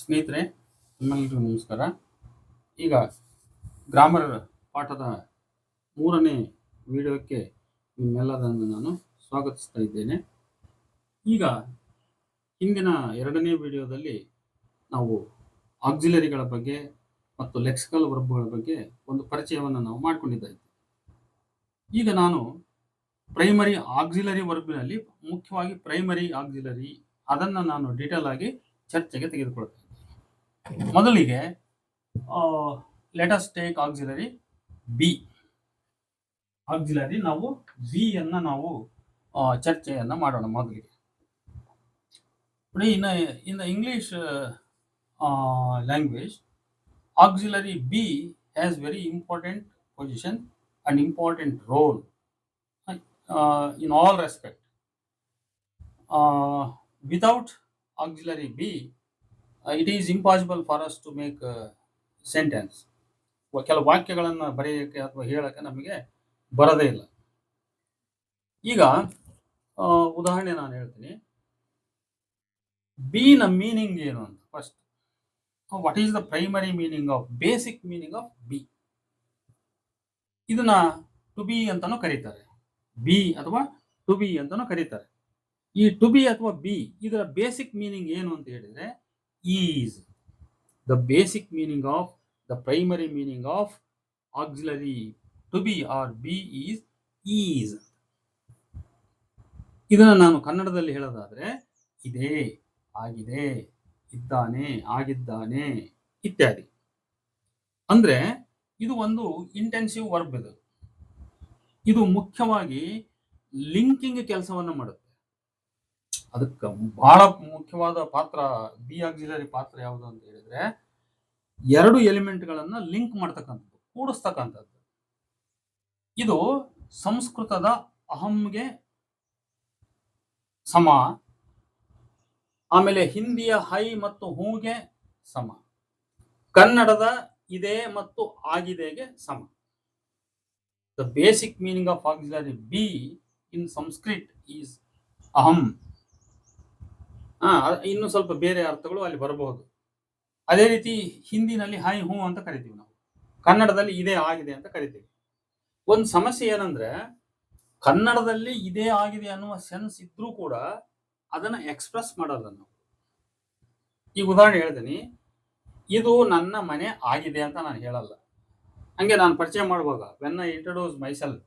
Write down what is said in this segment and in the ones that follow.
ಸ್ನೇಹಿತರೆ, ನಿಮ್ಮೆಲ್ಲರಿಗೂ ನಮಸ್ಕಾರ. ಈಗ ಗ್ರಾಮರ್ ಪಾಠದ 3ನೇ ವಿಡಿಯೋಕ್ಕೆ ನಿಮ್ಮೆಲ್ಲರನ್ನು ನಾನು ಸ್ವಾಗತಿಸ್ತಾ ಇದ್ದೇನೆ. ಈಗ ಹಿಂದಿನ 2ನೇ ವಿಡಿಯೋದಲ್ಲಿ ನಾವು ಆಕ್ಸಿಲರಿಗಳ ಬಗ್ಗೆ ಮತ್ತು ಲೆಕ್ಸಿಕಲ್ ವರ್ಬ್ಗಳ ಬಗ್ಗೆ ಒಂದು ಪರಿಚಯವನ್ನು ನಾವು ಮಾಡಿಕೊಂಡಿದ್ದಾಯಿತು. ಈಗ ನಾನು ಪ್ರೈಮರಿ ಆಕ್ಸಿಲರಿ ವರ್ಬ್ನಲ್ಲಿ ಮುಖ್ಯವಾಗಿ ಪ್ರೈಮರಿ ಆಕ್ಸಿಲರಿ ಅದನ್ನು ನಾನು ಡೀಟೇಲ್ ಆಗಿ ಚರ್ಚೆಗೆ ತೆಗೆದುಕೊಳ್ತೇನೆ. ಮೊದಲಿಗೆ let us take auxiliary B. Auxiliary ನಾವು ಬಿ ಅನ್ನ ನಾವು ಚರ್ಚೆಯನ್ನ ಮಾಡೋಣ. ಮೊದಲಿಗೆ in the English language, auxiliary B has very important position and important role in all respect. Without auxiliary B, it is impossible for us to make a sentence. ಕೆಲವು ವಾಕ್ಯಗಳನ್ನು ಬರೆಯೋಕ್ಕೆ ಅಥವಾ ಹೇಳಕ್ಕೆ ನಮಗೆ ಬರದೇ ಇಲ್ಲ. ಈಗ ಉದಾಹರಣೆ ನಾನು ಹೇಳ್ತೀನಿ. ಬಿ ನ ಮೀನಿಂಗ್ ಏನು ಅಂತ. First, what is the primary meaning of, basic meaning of be? ಇದನ್ನ ಟು ಬಿ ಅಂತಾನು ಕರೀತಾರೆ. ಬಿ ಅಥವಾ ಟು ಬಿ ಅಂತಾನು ಕರೀತಾರೆ. ಈ ಟು ಬಿ ಅಥವಾ ಬಿ ಇದರ ಬೇಸಿಕ್ ಮೀನಿಂಗ್ ಏನು ಅಂತ ಹೇಳಿದ್ರೆ is. The basic meaning of, the primary meaning of auxiliary to be or be is. ಇದನ್ನ ನಾನು ಕನ್ನಡದಲ್ಲಿ ಹೇಳೋದಾದ್ರೆ ಇದೆ, ಆಗಿದೆ, ಇದ್ದಾನೆ, ಆಗಿದ್ದಾನೆ ಇತ್ಯಾದಿ. ಅಂದ್ರೆ ಇದು ಒಂದು ಇಂಟೆನ್ಸಿವ್ ವರ್ಬ್. ಇದು ಮುಖ್ಯವಾಗಿ ಲಿಂಕಿಂಗ್ ಕೆಲಸವನ್ನ ಮಾಡುತ್ತೆ. ಅದಕ್ಕೆ ಬಹಳ ಮುಖ್ಯವಾದ ಪಾತ್ರ ಬಿ ಆಕ್ಸಿಲರಿ ಪಾತ್ರ ಯಾವುದು ಅಂತ ಹೇಳಿದ್ರೆ, ಎರಡು ಎಲಿಮೆಂಟ್ಗಳನ್ನ ಲಿಂಕ್ ಮಾಡ್ತಕ್ಕಂಥದ್ದು, ಕೂಡಿಸ್ತಕ್ಕಂಥದ್ದು. ಇದು ಸಂಸ್ಕೃತದ ಅಹಂಗೆ ಸಮ, ಆಮೇಲೆ ಹಿಂದಿಯ ಹೈ ಮತ್ತು ಹೂಗೆ ಸಮ, ಕನ್ನಡದ ಇದೆ ಮತ್ತು ಆಗಿದೆಗೆ ಸಮ. The basic meaning of auxiliary B in Sanskrit is ಅಹಂ. ಇನ್ನು ಸ್ವಲ್ಪ ಬೇರೆ ಅರ್ಥಗಳು ಅಲ್ಲಿ ಬರಬಹುದು. ಅದೇ ರೀತಿ ಹಿಂದಿನಲ್ಲಿ ಹೈ ಹೂ ಅಂತ ಕರಿತೀವಿ ನಾವು, ಕನ್ನಡದಲ್ಲಿ ಇದೆ ಆಗಿದೆ ಅಂತ ಕರಿತೀವಿ. ಒಂದು ಸಮಸ್ಯೆ ಏನಂದ್ರೆ, ಕನ್ನಡದಲ್ಲಿ ಇದೇ ಆಗಿದೆ ಅನ್ನುವ ಸೆನ್ಸ್ ಇದ್ರೂ ಕೂಡ ಅದನ್ನ ಎಕ್ಸ್ಪ್ರೆಸ್ ಮಾಡಲ್ಲ ನಾವು. ಈಗ ಉದಾಹರಣೆ ಹೇಳ್ತೀನಿ, ಇದು ನನ್ನ ಮನೆ ಆಗಿದೆ ಅಂತ ನಾನು ಹೇಳಲ್ಲ. ಹಂಗೆ ನಾನು ಪರಿಚಯ ಮಾಡುವಾಗ ವೆನ್ ಐ ಇಂಟ್ರೊಡ್ಯೂಸ್ ಮೈಸೆಲ್ಫ್,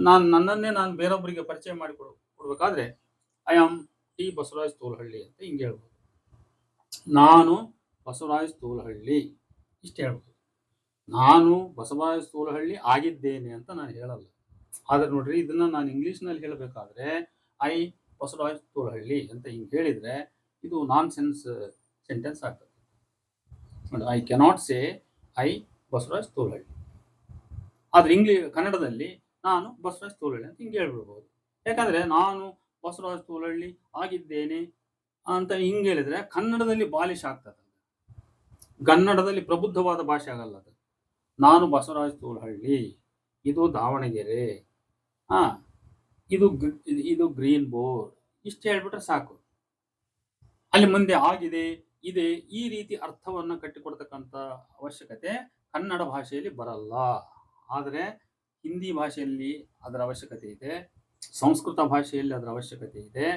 ನನ್ನನ್ನೇ ನಾನು ಬೇರೊಬ್ಬರಿಗೆ ಪರಿಚಯ ಮಾಡಿ ಕೊಡ್ಬೇಕಾದ್ರೆ ಐ ಆಮ್ ಟಿ ಬಸವರಾಜ್ ತೋಲಹಳ್ಳಿ ಅಂತ ಹಿಂಗೆ ಹೇಳ್ಬೋದು. ನಾನು ಬಸವರಾಜ್ ತೋಲಹಳ್ಳಿ ಇಷ್ಟು ಹೇಳ್ಬೋದು. ನಾನು ಬಸವರಾಜ್ ತೋಲಹಳ್ಳಿ ಆಗಿದ್ದೇನೆ ಅಂತ ನಾನು ಹೇಳಲ್ಲ. ಆದ್ರೆ ನೋಡ್ರಿ, ಇದನ್ನ ನಾನು ಇಂಗ್ಲಿಷ್ನಲ್ಲಿ ಹೇಳಬೇಕಾದ್ರೆ ಐ ಬಸವರಾಜ್ ತೋಲಹಳ್ಳಿ ಅಂತ ಹಿಂಗೆ ಹೇಳಿದ್ರೆ ಇದು ನಾನ್ ಸೆನ್ಸ್ ಸೆಂಟೆನ್ಸ್ ಆಗ್ತದೆ. I cannot say I Basavaraj Tolahalli. ಆದ್ರೆ ಕನ್ನಡದಲ್ಲಿ ನಾನು ಬಸವರಾಜ್ ತೋಲಹಳ್ಳಿ ಅಂತ ಹಿಂಗೆ ಹೇಳ್ಬಿಡ್ಬೋದು. ಯಾಕಂದ್ರೆ ನಾನು ಬಸವರಾಜ್ ತೋಲಹಳ್ಳಿ ಆಗಿದ್ದೇನೆ ಅಂತ ಹಿಂಗೆ ಹೇಳಿದ್ರೆ ಕನ್ನಡದಲ್ಲಿ ಬಾಲಿಶ್ ಆಗ್ತದೆ, ಕನ್ನಡದಲ್ಲಿ ಪ್ರಬುದ್ಧವಾದ ಭಾಷೆ ಆಗಲ್ಲ ಅದು. ನಾನು ಬಸವರಾಜ್ ತೋಲಹಳ್ಳಿ, ಇದು ದಾವಣಗೆರೆ, ಇದು ಗ್ರೀನ್ ಬೋರ್ಡ್, ಇಷ್ಟು ಹೇಳ್ಬಿಟ್ರೆ ಸಾಕು. ಅಲ್ಲಿ ಮುಂದೆ ಆಗಿದೆ, ಇದೆ, ಈ ರೀತಿ ಅರ್ಥವನ್ನ ಕಟ್ಟಿಕೊಡ್ತಕ್ಕಂಥ ಅವಶ್ಯಕತೆ ಕನ್ನಡ ಭಾಷೆಯಲ್ಲಿ ಬರಲ್ಲ. ಆದರೆ ಹಿಂದಿ ಭಾಷೆಯಲ್ಲಿ ಅದರ ಅವಶ್ಯಕತೆ ಇದೆ, ಸಂಸ್ಕೃತ ಭಾಷೆಯಲ್ಲಿ ಅದರ ಅವಶ್ಯಕತೆ ಇದೆ,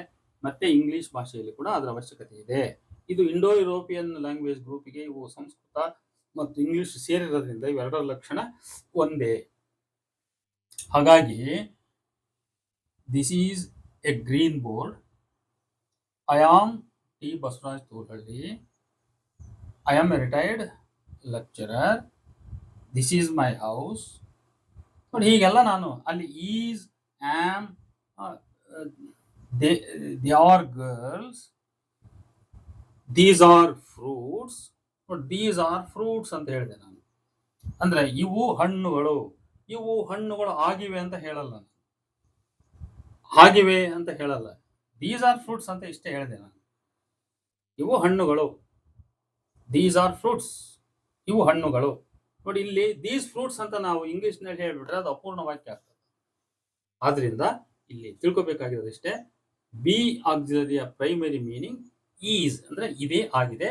ಮತ್ತೆ ಇಂಗ್ಲಿಷ್ ಭಾಷೆಯಲ್ಲಿ ಕೂಡ ಅದರ ಅವಶ್ಯಕತೆ ಇದೆ. ಇದು ಇಂಡೋ ಯುರೋಪಿಯನ್ ಲ್ಯಾಂಗ್ವೇಜ್ ಗ್ರೂಪಿಗೆ ಇವು ಸಂಸ್ಕೃತ ಮತ್ತು ಇಂಗ್ಲಿಷ್ ಸೇರಿರೋದ್ರಿಂದ ಇವೆರಡರ ಲಕ್ಷಣ ಒಂದೇ. ಹಾಗಾಗಿ this is a green board, I am T Basavaraj Tolahalli, I am a retired lecturer, this is my house. ನೋಡಿ, ಹೀಗೆಲ್ಲ ನಾನು ಅಲ್ಲಿ is, am, they are girls, these are fruits. ನೋಡಿ, ದೀಸ್ ಆರ್ ಫ್ರೂಟ್ಸ್ ಅಂತ ಹೇಳಿದೆ ನಾನು. ಅಂದ್ರೆ ಇವು ಹಣ್ಣುಗಳು, ಇವು ಹಣ್ಣುಗಳು ಆಗಿವೆ ಅಂತ ಹೇಳಲ್ಲ ನಾನು, ಆಗಿವೆ ಅಂತ ಹೇಳಲ್ಲ. ದೀಸ್ ಆರ್ ಫ್ರೂಟ್ಸ್ ಅಂತ ಇಷ್ಟೇ ಹೇಳಿದೆ ನಾನು. ಇವು ಹಣ್ಣುಗಳು, ದೀಸ್ ಆರ್ ಫ್ರೂಟ್ಸ್, ಇವು ಹಣ್ಣುಗಳು. ನೋಡಿ, ಇಲ್ಲಿ ದೀಸ್ ಫ್ರೂಟ್ಸ್ ಅಂತ ನಾವು ಇಂಗ್ಲಿಷ್ನಲ್ಲಿ ಹೇಳ್ಬಿಟ್ರೆ ಅದು ಅಪೂರ್ಣ ವಾಕ್ಯ ಆಗ್ತದೆ. ಆದ್ರಿಂದ ಇಲ್ಲಿ ತಿಳ್ಕೊಬೇಕಾಗಿರೋದಿಷ್ಟೇ, ಬಿ ಆಕ್ಸಿಲರಿಯ ಪ್ರೈಮರಿ ಮೀನಿಂಗ್ ಈಸ್ ಅಂದ್ರೆ ಇದೇ ಆಗಿದೆ.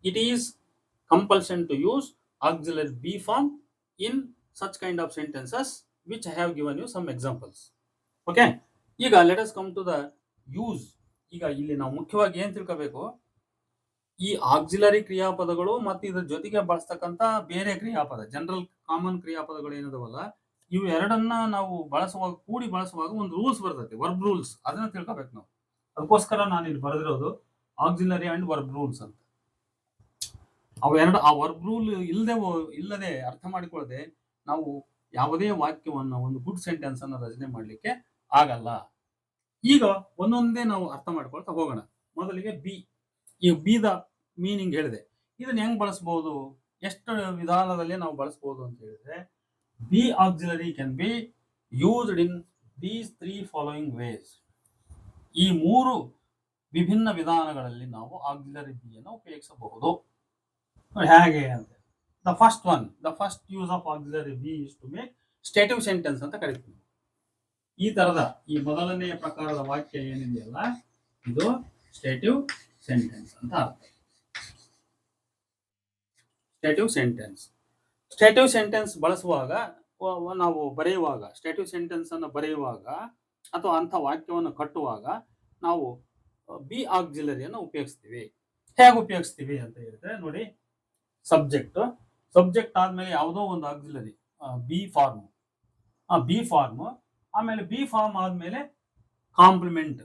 It is compulsion to use auxiliary be form in such kind of sentences which I have given you some examples. Okay, ಈಗ let us come to the use. ಈಗ ಇಲ್ಲಿ ನಾವು ಮುಖ್ಯವಾಗಿ ಏನ್ ತಿಳ್ಕೋಬೇಕು, ಈ ಆಕ್ಸಿಲರಿ ಕ್ರಿಯಾಪದಗಳು ಮತ್ತು ಇದರ ಜೊತೆಗೆ ಬಳಸ್ತಕ್ಕಂತ ಬೇರೆ ಕ್ರಿಯಾಪದ, ಜನರಲ್ ಕಾಮನ್ ಕ್ರಿಯಾಪದಗಳು ಏನದವಲ್ಲ, ಇವು ಎರಡನ್ನ ನಾವು ಬಳಸುವಾಗ, ಕೂಡಿ ಬಳಸುವಾಗ ಒಂದು ರೂಲ್ಸ್ ಬರ್ತೈತಿ, ವರ್ಬ್ ರೂಲ್ಸ್. ಅದನ್ನ ತಿಳ್ಕೋಬೇಕು ನಾವು. ಅದಕ್ಕೋಸ್ಕರ ನಾನು ಇಲ್ಲಿ ಬರೆದಿರೋದು ಆಕ್ಸಿಲರಿ ಅಂಡ್ ವರ್ಬ್ ರೂಲ್ಸ್ ಅಂತ. ಅವೆರಡು ಆ ವರ್ಬ್ ರೂಲ್ ಇಲ್ಲದೆ ಅರ್ಥ ಮಾಡಿಕೊಳ್ಳದೆ ನಾವು ಯಾವುದೇ ವಾಕ್ಯವನ್ನ, ಒಂದು ಗುಡ್ ಸೆಂಟೆನ್ಸ್ ಅನ್ನು ರಚನೆ ಮಾಡಲಿಕ್ಕೆ ಆಗಲ್ಲ. ಈಗ ಒಂದೊಂದೇ ನಾವು ಅರ್ಥ ಮಾಡ್ಕೊಳ್ತಾ ಹೋಗೋಣ. ಮೊದಲಿಗೆ ಬಿ. ಈ ಬಿದ ಮೀನಿಂಗ್ ಹೇಳಿದೆ. ಇದನ್ನ ಹೆಂಗ್ ಬಳಸಬಹುದು, ಎಷ್ಟು ವಿಧಾನದಲ್ಲಿ ನಾವು ಬಳಸಬಹುದು ಅಂತ ಹೇಳಿದ್ರೆ, be auxiliary can be used in these 3 following ways. ಈ 3 ವಿಭಿನ್ನ ವಿಧಾನಗಳಲ್ಲಿ ನಾವು ಆಕ್ಸಿಲರಿ ಬಿ ಅನ್ನು ಉಪಯೋಗಿಸಬಹುದು. ಹೇಗೆ ಅಂತ, the first use of auxiliary be is to make stative sentence ಅಂತ ಕರೀತೀವಿ. ಈ ತರದ ಈ ಮೊದಲನೆಯ ಪ್ರಕಾರದ ವಾಕ್ಯ ಏನಿದೆಯಲ್ಲ, ಇದು ಸ್ಟೇಟಿವ್ ಸೆಂಟೆನ್ಸ್ ಅಂತ ಅರ್ಥ. ಸ್ಟೇಟಿವ್ ಸೆಂಟೆನ್ಸ್ ಬಳಸುವಾಗ, ನಾವು ಬರೆಯುವಾಗ, ಸ್ಟೇಟಿವ್ ಸೆಂಟೆನ್ಸ್ ಅನ್ನು ಬರೆಯುವಾಗ ಅಥವಾ ಅಂಥ ವಾಕ್ಯವನ್ನು ಕಟ್ಟುವಾಗ ನಾವು ಬಿ ಆಕ್ಸಿಲರಿಯನ್ನು ಉಪಯೋಗಿಸ್ತೀವಿ. ಹೇಗೆ ಉಪಯೋಗಿಸ್ತೀವಿ ಅಂತ ಹೇಳಿದ್ರೆ ನೋಡಿ, ಸಬ್ಜೆಕ್ಟ್ ಆದ್ಮೇಲೆ ಯಾವುದೋ ಒಂದು ಆಕ್ಸಿಲರಿ, ಬಿ ಫಾರ್ಮ್, ಆಮೇಲೆ ಬಿ ಫಾರ್ಮ್ ಆದ್ಮೇಲೆ ಕಾಂಪ್ಲಿಮೆಂಟ್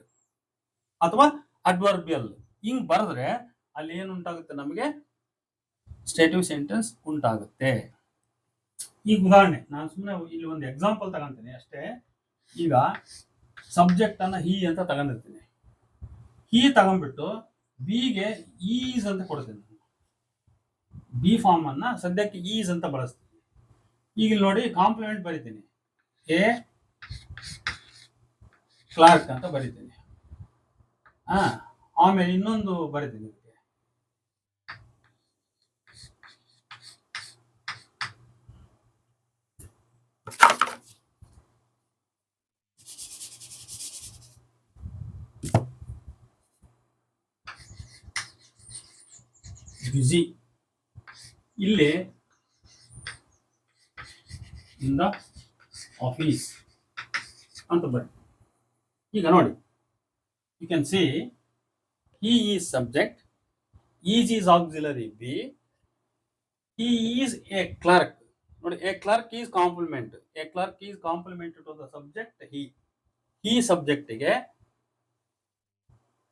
ಅಥವಾ ಅಡ್ವರ್ಬಿಯಲ್, ಹಿಂಗ್ ಬರೆದ್ರೆ ಅಲ್ಲಿ ಏನು ಉಂಟಾಗುತ್ತೆ, ನಮಗೆ ಸ್ಟೇಟಿವ್ ಸೆಂಟೆನ್ಸ್ ಉಂಟಾಗುತ್ತೆ. ಈಗ ಉದಾಹರಣೆ, ನಾನು ಸುಮ್ಮನೆ ಇಲ್ಲಿ ಒಂದು ಎಕ್ಸಾಂಪಲ್ ತಗೊಂತೀನಿ ಅಷ್ಟೇ. ಈಗ ಸಬ್ಜೆಕ್ಟ್ ಅನ್ನ ಹಿ ಅಂತ ತಗೊಂಡಿರ್ತೀನಿ. ಹಿ ತಗೊಂಡ್ಬಿಟ್ಟು ಬಿಗೆ ಈಸ್ ಅಂತ ಕೊಡ್ತೀನಿ. ಬಿ ಫಾರ್ಮ್ ಅನ್ನ ಸದ್ಯಕ್ಕೆ ಈಸ್ ಅಂತ ಬಳಸ್ತೀನಿ. ಈಗ ನೋಡಿ, ಕಾಂಪ್ಲಿಮೆಂಟ್ ಬರಿತೀನಿ, ಎ ಕ್ಲಾರ್ಕ್ ಅಂತ ಬರಿತೀನಿ. ಆಮೇಲೆ ಇನ್ನೊಂದು ಬರಿತೀನಿ, ಬ್ಯುಸಿ. ಇಲ್ಲಿ ಇನ್ ದ ಆಫೀಸ್ ಅಂತ ಬರಿ. ಈಗ ನೋಡಿ, you can see he is subject, is auxiliary be, he is a clerk. ನೋಡಿ, a clerk is complement to the subject he subject ಗೆ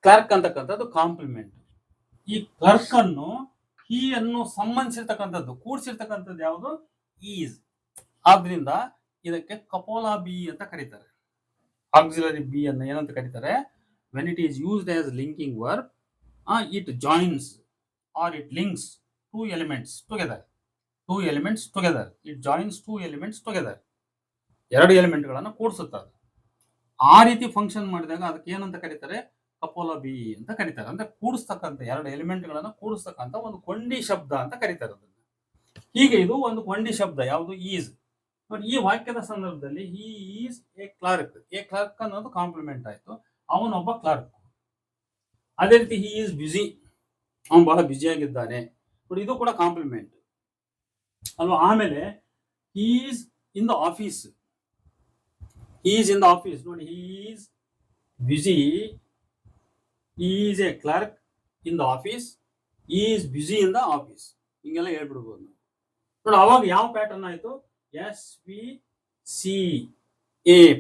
ಕ್ಲರ್ಕ್ ಅಂತಕ್ಕಂಥದ್ದು ಕಾಂಪ್ಲಿಮೆಂಟ್. ಈ ಕ್ಲರ್ಕ್ ಅನ್ನು ಹಿ ಅನ್ನು ಸಂಬಂಧಿಸಿರ್ತಕ್ಕಂಥದ್ದು, ಕೂಡಿಸಿರ್ತಕ್ಕಂಥದ್ದು ಯಾವುದು, ಈಸ್. ಆದ್ರಿಂದ ಇದಕ್ಕೆ ಕಪೋಲಾ ಬಿ ಅಂತ ಕರೀತಾರೆ. ಆಕ್ಸಿಲರಿ ಬಿ ಅನ್ನು ಏನಂತ ಕರೀತಾರೆ, when it is used as linking verb, it joins or it links two elements together. It joins two elements together. ಎರಡು ಎಲಿಮೆಂಟ್ಗಳನ್ನು ಕೂಡಿಸುತ್ತದೆ. ಆ ರೀತಿ ಫಂಕ್ಷನ್ ಮಾಡಿದಾಗ ಅದಕ್ಕೆ ಏನಂತ ಕರೀತಾರೆ, ಕಪೋಲಾ ಬಿ ಅಂತ ಕರೀತಾರೆ. ಅಂದ್ರೆ ಕೂಡಿಸ್ತಕ್ಕಂಥ, ಎರಡು ಎಲಿಮೆಂಟ್ಗಳನ್ನು ಕೂಡಿಸ್ತಕ್ಕಂಥ ಒಂದು ಕೊಂಡಿ ಶಬ್ದ ಅಂತ ಕರೀತಾರೆ ಅದನ್ನ. ಹೀಗೆ ಇದು ಒಂದು ಕೊಂಡಿ ಶಬ್ದ, ಯಾವುದು, ಈಸ್. ಬಟ್ ಈ ವಾಕ್ಯದ ಸಂದರ್ಭದಲ್ಲಿ ಹಿ ಈಸ್ ಎ ಕ್ಲರ್ಕ್ ಅನ್ನೋದು ಕಾಂಪ್ಲಿಮೆಂಟ್ ಆಯ್ತು, ಅವನೊಬ್ಬ ಕ್ಲರ್ಕ್. ಅದೇ ರೀತಿ ಹಿ ಈಸ್ ಬ್ಯುಸಿ, ಅವನು ಬಹಳ ಬ್ಯುಸಿಯಾಗಿದ್ದಾನೆ, ನೋಡಿ ಇದು ಕೂಡ ಕಾಂಪ್ಲಿಮೆಂಟ್ ಅಲ್ವಾ. ಆಮೇಲೆ he is in the office, ನೋಡಿ, he is busy, he is a clerk in the office, he is busy in the office. ಹಿಂಗೆಲ್ಲ ಹೇಳ್ಬಿಡ್ಬೋದು ನಾವು. ನೋಡಿ, ಅವಾಗ ಯಾವ ಪ್ಯಾಟರ್ನ್ ಆಯ್ತು, SVCA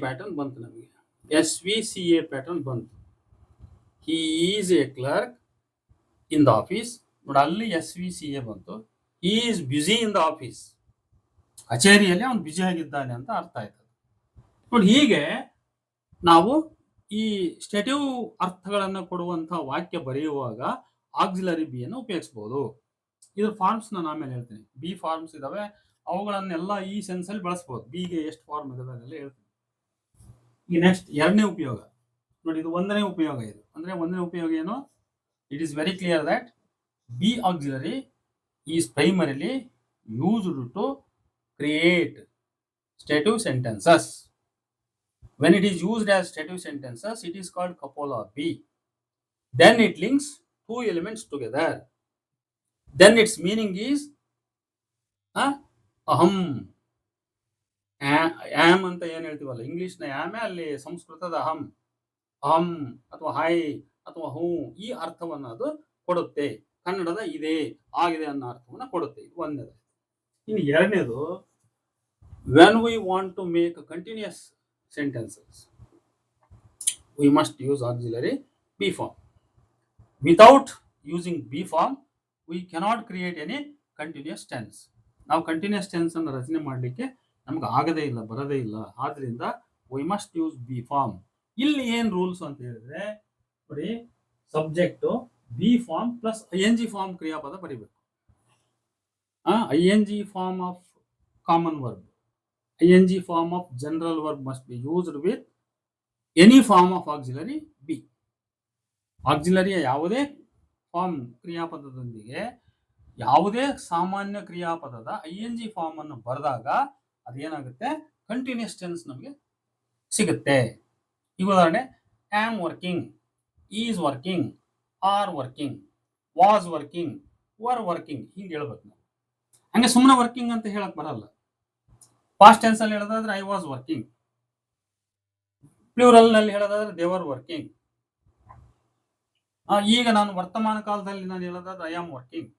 ಪ್ಯಾಟರ್ನ್ ಬಂತು ನಮಗೆ. SVCA ಪ್ಯಾಟರ್ನ್ ಬಂತು. he is a clerk in the office, ನೋಡಿ ಅಲ್ಲಿ SVCA ಬಂತು. he is busy in the office, ಕಚೇರಿಯಲ್ಲಿ ಅವನು ಬ್ಯುಸಿ ಆಗಿದ್ದಾನೆ ಅಂತ ಅರ್ಥ ಆಯ್ತು. ನೋಡಿ, ಹೀಗೆ ನಾವು ಈ ಸ್ಟೇಟಿವ್ ಅರ್ಥಗಳನ್ನು ಕೊಡುವಂತಹ ವಾಕ್ಯ ಬರೆಯುವಾಗ ಆಕ್ಸಿಲರಿ ಬಿ ಅನ್ನು ಉಪಯೋಗಿಸಬಹುದು. ಇದ್ರ ಫಾರ್ಮ್ಸ್ ನಾನು ಆಮೇಲೆ ಹೇಳ್ತೀನಿ. ಬಿ ಫಾರ್ಮ್ಸ್ ಇದಾವೆ, ಅವುಗಳನ್ನೆಲ್ಲ ಈ ಸೆನ್ಸ್ ಅಲ್ಲಿ ಬಳಸಬಹುದು. ಬಿಗೆ ಎಷ್ಟು ಫಾರ್ಮ್ ಇದಾವೆ ಅದೆಲ್ಲ ಹೇಳ್ತೀನಿ. ಈ ನೆಕ್ಸ್ಟ್ ಎರಡನೇ ಉಪಯೋಗ ನೋಡಿ, ಇದು ಒಂದನೇ ಉಪಯೋಗ. ಇದು ಅಂದ್ರೆ ಒಂದನೇ ಉಪಯೋಗ ಏನು, it is very clear that be auxiliary is primarily used to create stative sentences. When it is used as stative sentences, it is called Coppola B. Then it links two elements together, then its meaning is aham. Am ಅಂತ ಏನು ಹೇಳ್ತೀವಲ್ಲ ಇಂಗ್ಲಿಷ್ನ ಆಮೆ, ಅಲ್ಲಿ ಸಂಸ್ಕೃತದ ಅಹಂ, ಅಹಂ ಅಥವಾ hi ಅಥವಾ ಹೂ, ಈ ಅರ್ಥವನ್ನು ಅದು ಕೊಡುತ್ತೆ. ಕನ್ನಡದ ಇದೆ, ಆಗಿದೆ ಅನ್ನೋ ಅರ್ಥವನ್ನು ಕೊಡುತ್ತೆ. ಇದು ಒಂದನೇದು. ಇನ್ನು ಎರಡನೇದು, when we want to make continuous sentences we must use auxiliary be form. Without using be form, we cannot create any continuous tense. ನಾವು ಕಂಟಿನ್ಯೂಸ್ ಟೆನ್ಸ್ ಅನ್ನು ರಚನೆ ಮಾಡಲಿಕ್ಕೆ ನಮ್ಗೆ ಆಗದೇ ಇಲ್ಲ, ಬರದೇ ಇಲ್ಲ. ಆದ್ರಿಂದ we must use be form. ಇಲ್ಲಿ ಏನ್ ರೂಲ್ಸ್ ಅಂತ ಹೇಳಿದ್ರೆ ನೋಡಿ, subject be form plus ING form ಕ್ರಿಯಾಪದ ಬರೀಬೇಕು. ING form of common verb, ING form of general verb must be used with any form of auxiliary be. ಆಕ್ಸಿಲರಿಯ ಯಾವುದೇ form ಕ್ರಿಯಾಪದದೊಂದಿಗೆ ಯಾವುದೇ ಸಾಮಾನ್ಯ ಕ್ರಿಯಾಪದದ ING ಫಾರ್ಮ್ ಅನ್ನು ಬರೆದಾಗ ಅದೇನಾಗುತ್ತೆ, ಕಂಟಿನ್ಯೂಸ್ ಟೆನ್ಸ್ ನಮಗೆ ಸಿಗುತ್ತೆ. ಈಗ ಉದಾಹರಣೆ, am working, is working, are working, was working, var working, ಹಿಂಗೆ ಹೇಳ್ಬೇಕು ನಾವು. ಹಂಗೆ ಸುಮ್ಮನೆ ವರ್ಕಿಂಗ್ ಅಂತ ಹೇಳಕ್ ಬರಲ್ಲ. ಪಾಸ್ಟ್ ಟೆನ್ಸ್ ಅಲ್ಲಿ ಹೇಳೋದಾದ್ರೆ ಐ ವಾಸ್ ವರ್ಕಿಂಗ್, ಪ್ಲೂರಲ್ ನಲ್ಲಿ ಹೇಳೋದಾದ್ರೆ ದೇ ವರ್ ವರ್ಕಿಂಗ್. ಈಗ ನಾನು ವರ್ತಮಾನ ಕಾಲದಲ್ಲಿ ನಾನು ಹೇಳೋದಾದ್ರೆ I am working,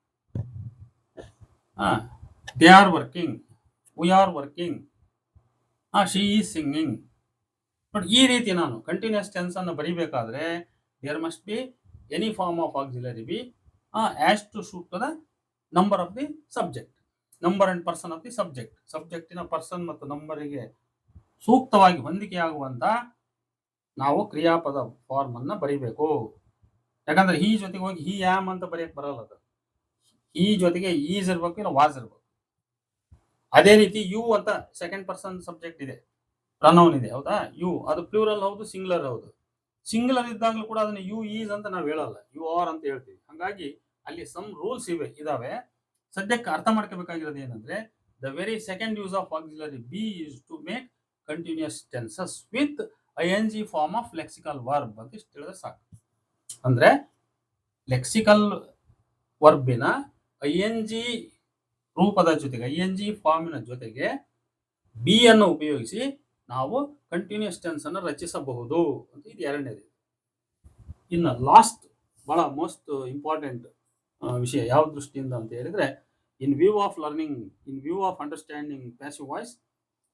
they are working, we are working, she is singing. But ಈ ರೀತಿ ನಾನು ಕಂಟಿನ್ಯೂಸ್ ಟೆನ್ಸ್ ಅನ್ನು ಬರೀಬೇಕಾದ್ರೆ there must be any form of auxiliary be as to suit to the number of the subject, number and person of the subject. ಸಬ್ಜೆಕ್ಟಿನ person ಮತ್ತು ನಂಬರಿಗೆ ಸೂಕ್ತವಾಗಿ ಹೊಂದಿಕೆಯಾಗುವಂತ ನಾವು ಕ್ರಿಯಾಪದ ಫಾರ್ಮ್ ಅನ್ನ ಬರೀಬೇಕು. ಯಾಕಂದ್ರೆ ಈ ಜೊತೆಗೆ ಹೋಗಿ ಹಿ ಆಮ್ ಅಂತ ಬರೆಯಕ್ ಬರಲ್ಲ. ಅದು ಈ ಜೊತೆಗೆ ಈಸ್ ಇರ್ಬೇಕು, ಇಲ್ಲ ವಾಸ್ ಇರ್ಬೇಕು. ಅದೇ ರೀತಿ ಯು ಅಂತ ಸೆಕೆಂಡ್ ಪರ್ಸನ್ ಸಬ್ಜೆಕ್ಟ್ ಇದೆ, ಪ್ರನೌನ್ ಇದೆ, ಹೌದಾ? ಯು ಅದು ಪ್ಲೂರಲ್ ಹೌದು, ಸಿಂಗ್ಯುಲರ್ ಹೌದು. ಸಿಂಗ್ಯುಲರ್ ಇದ್ದಾಗಲೂ ಕೂಡ ಅದನ್ನ ಯು ಈಸ್ ಅಂತ ನಾವು ಹೇಳಲ್ಲ, ಯು ಆರ್ ಅಂತ ಹೇಳ್ತೀವಿ. ಹಾಗಾಗಿ ಅಲ್ಲಿ ಸಮ್ ರೂಲ್ಸ್ ಇದಾವೆ. ಸದ್ಯಕ್ಕೆ ಅರ್ಥ ಮಾಡ್ಕೋಬೇಕಾಗಿರೋದು ಏನಂದ್ರೆ, the very second use of auxiliary be is to make continuous tenses with ING form of lexical verb ಅಂತ ಇಷ್ಟು ಹೇಳಿದ್ರೆ ಸಾಕು. ಅಂದ್ರೆ ಲೆಕ್ಸಿಕಲ್ ವರ್ಬಿನ ING ರೂಪದ ಜೊತೆಗೆ, ING ಫಾರ್ಮಿನ ಜೊತೆಗೆ ಬಿ ಅನ್ನು ಉಪಯೋಗಿಸಿ ನಾವು ಕಂಟಿನ್ಯೂಸ್ ಟೆನ್ಸ್ ಅನ್ನು ರಚಿಸಬಹುದು ಅಂತ. ಇದು ಎರಡನೇದು. ಇನ್ನು ಲಾಸ್ಟ್ ಬಹಳ ಮೋಸ್ಟ್ ಇಂಪಾರ್ಟೆಂಟ್ ವಿಷಯ ಯಾವ ದೃಷ್ಟಿಯಿಂದ ಅಂತ ಹೇಳಿದ್ರೆ, in view of learning, in view of understanding passive voice,